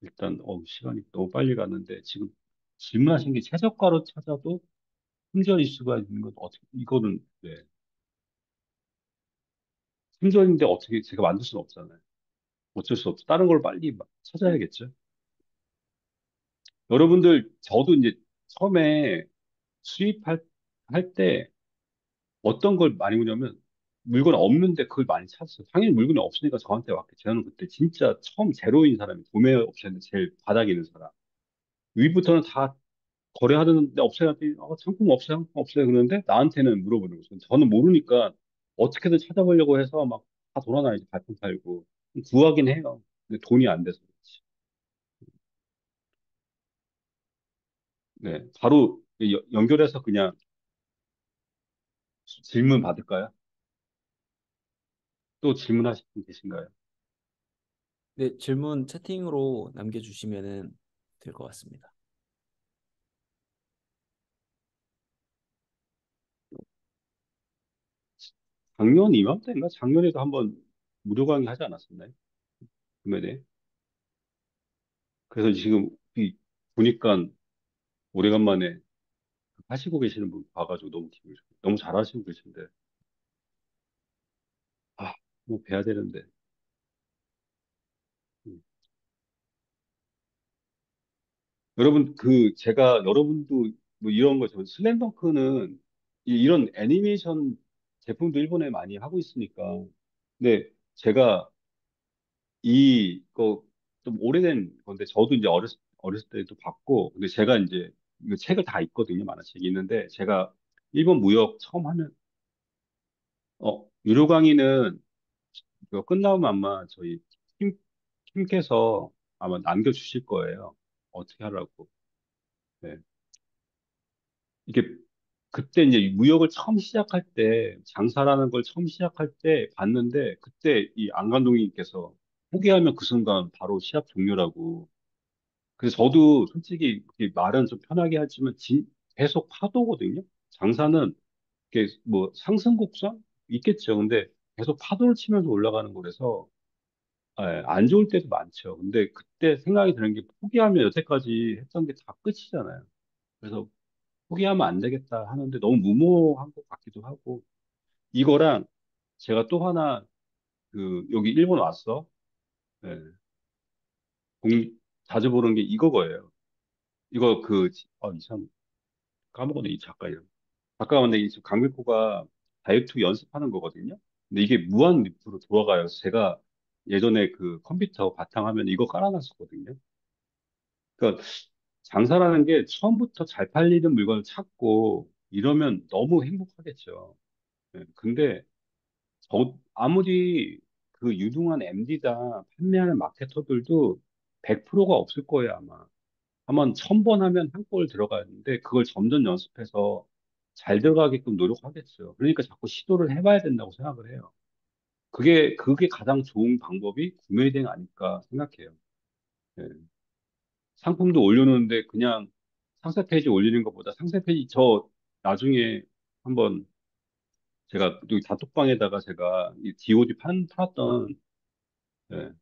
일단 시간이 너무 빨리 갔는데 지금 질문하신 게 최저가로 찾아도 품절 이슈가 있는 건 어떻게 이거는 네. 품절인데 어떻게 제가 만들 수는 없잖아요. 어쩔 수 없죠. 다른 걸 빨리 찾아야겠죠. 여러분들 저도 이제 처음에 수입할 할때 어떤 걸 많이 보냐면 물건 없는데 그걸 많이 찾았어요. 당연히 물건이 없으니까 저한테 왔겠죠. 저는 그때 진짜 처음 제로인 사람이 구매 옵션인데 제일 바닥에 있는 사람. 위부터는 다 거래하는데 없어요. 했더니, 상품 없어요. 상품 없어요. 그러는데 나한테는 물어보는 거죠. 저는 모르니까 어떻게든 찾아보려고 해서 막 다 돌아다니지. 발품 팔고. 구하긴 해요. 근데 돈이 안 돼서 그렇지. 네. 바로 연결해서 그냥 질문 받을까요? 또 질문하실 분 계신가요? 네, 질문 채팅으로 남겨주시면 될 것 같습니다. 작년 이맘때인가? 작년에도 한번 무료 강의 하지 않았었나요? 구매대. 그래서 지금 보니까 오래간만에 하시고 계시는 분 봐가지고 너무 기분이 좋아요. 너무 잘하시고 계신데, 뭐 뵈야 되는데. 음. 여러분, 제가 여러분도 뭐 이런 거, 저 슬램덩크는 이런 애니메이션 제품도 일본에 많이 하고 있으니까. 근데 제가 이거 좀 오래된 건데, 저도 이제 어렸을 때도 봤고, 근데 제가 이제 이거 책을 다 읽거든요. 만화책이 있는데, 제가 일본 무역 처음 하면, 유료 강의는 이거 끝나면 아마 저희 팀, 팀께서 아마 남겨주실 거예요. 어떻게 하라고. 네. 이게 그때 이제 무역을 처음 시작할 때, 장사라는 걸 처음 시작할 때 봤는데, 그때 이 안 감독님께서 포기하면 그 순간 바로 시합 종료라고. 그래서 저도 솔직히 이렇게 말은 좀 편하게 하지만 계속 파도거든요. 장사는 이게 뭐 상승 곡선 있겠죠. 근데 계속 파도를 치면서 올라가는 거라서 안 좋을 때도 많죠. 근데 그때 생각이 드는 게 포기하면 여태까지 했던 게 다 끝이잖아요. 그래서 포기하면 안 되겠다 하는데 너무 무모한 것 같기도 하고, 이거랑 제가 또 하나 여기 일본 왔어. 예, 공- 자주 보는 게 이거예요. 이거 참 까먹었네 이 작가 이름. 작가 근데 이 지금 강백호가 다이어트 연습하는 거거든요. 근데 이게 무한 리프로 돌아가요. 제가 예전에 그 컴퓨터 바탕화면 이거 깔아놨었거든요. 그러니까 장사라는 게 처음부터 잘 팔리는 물건을 찾고 이러면 너무 행복하겠죠. 예, 근데 아무리 그 유능한 MD다 판매하는 마케터들도 100%가 없을 거예요, 아마. 한번 1000번 하면 한 골 들어가는데 그걸 점점 연습해서 잘 들어가게끔 노력하겠죠. 그러니까 자꾸 시도를 해봐야 된다고 생각을 해요. 그게 가장 좋은 방법이 구매 대행 아닐까 생각해요. 예. 상품도 올려놓는데 그냥 상세 페이지 올리는 것보다 상세 페이지 나중에 한번 제가 여기 단톡방에다가 제가 이 DOD 팔았던 예,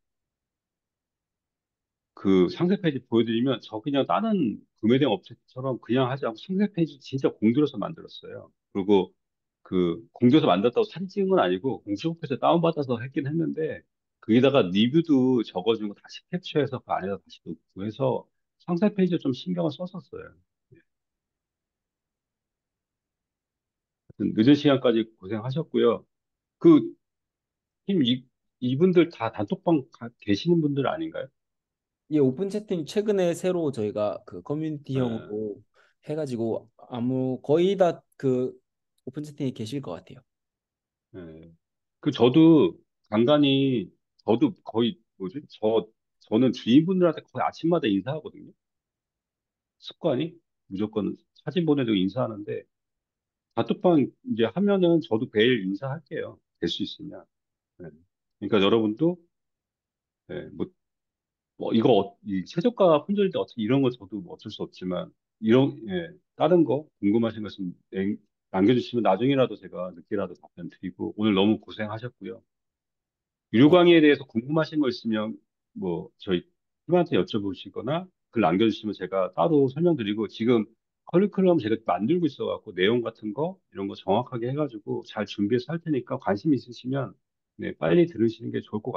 그 상세 페이지 보여드리면 저 그냥 다른 구매대행 업체처럼 그냥 하지 않고 상세 페이지 진짜 공들여서 만들었어요. 그리고 그 공들여서 만들었다고 사진 찍은 건 아니고 공식홈페이지에 다운받아서 했긴 했는데 거기다가 리뷰도 적어주고 다시 캡처해서 그 안에다 다시 넣고 해서 상세 페이지에 좀 신경을 썼었어요. 예. 하여튼 늦은 시간까지 고생하셨고요. 그 팀 이분들 다 단톡방 계시는 분들 아닌가요? 이 오픈 채팅 최근에 새로 저희가 그 예. 커뮤니티형으로 해가지고 아무 거의 다 그 오픈 채팅에 계실 것 같아요. 예. 저도 간간히, 저도 거의, 뭐지? 저는 주인분들한테 거의 아침마다 인사하거든요. 습관이. 무조건 사진 보내도 인사하는데, 단톡방 이제 하면은 저도 매일 인사할게요. 될 수 있으면. 예. 그러니까 여러분도, 예, 이 최저가 품절인데 어떻게 이런 거 저도 뭐 어쩔 수 없지만, 다른 거 궁금하신 거 있으면 남겨주시면 나중이라도 제가 늦게라도 답변 드리고, 오늘 너무 고생하셨고요. 유료강의에 대해서 궁금하신 거 있으면 뭐 저희 팀한테 여쭤보시거나 글 남겨주시면 제가 따로 설명드리고 지금 커리큘럼 제가 만들고 있어갖고 내용 같은 거 이런 거 정확하게 해가지고 잘 준비해서 할 테니까 관심 있으시면 네, 빨리 들으시는 게 좋을 것 같아요.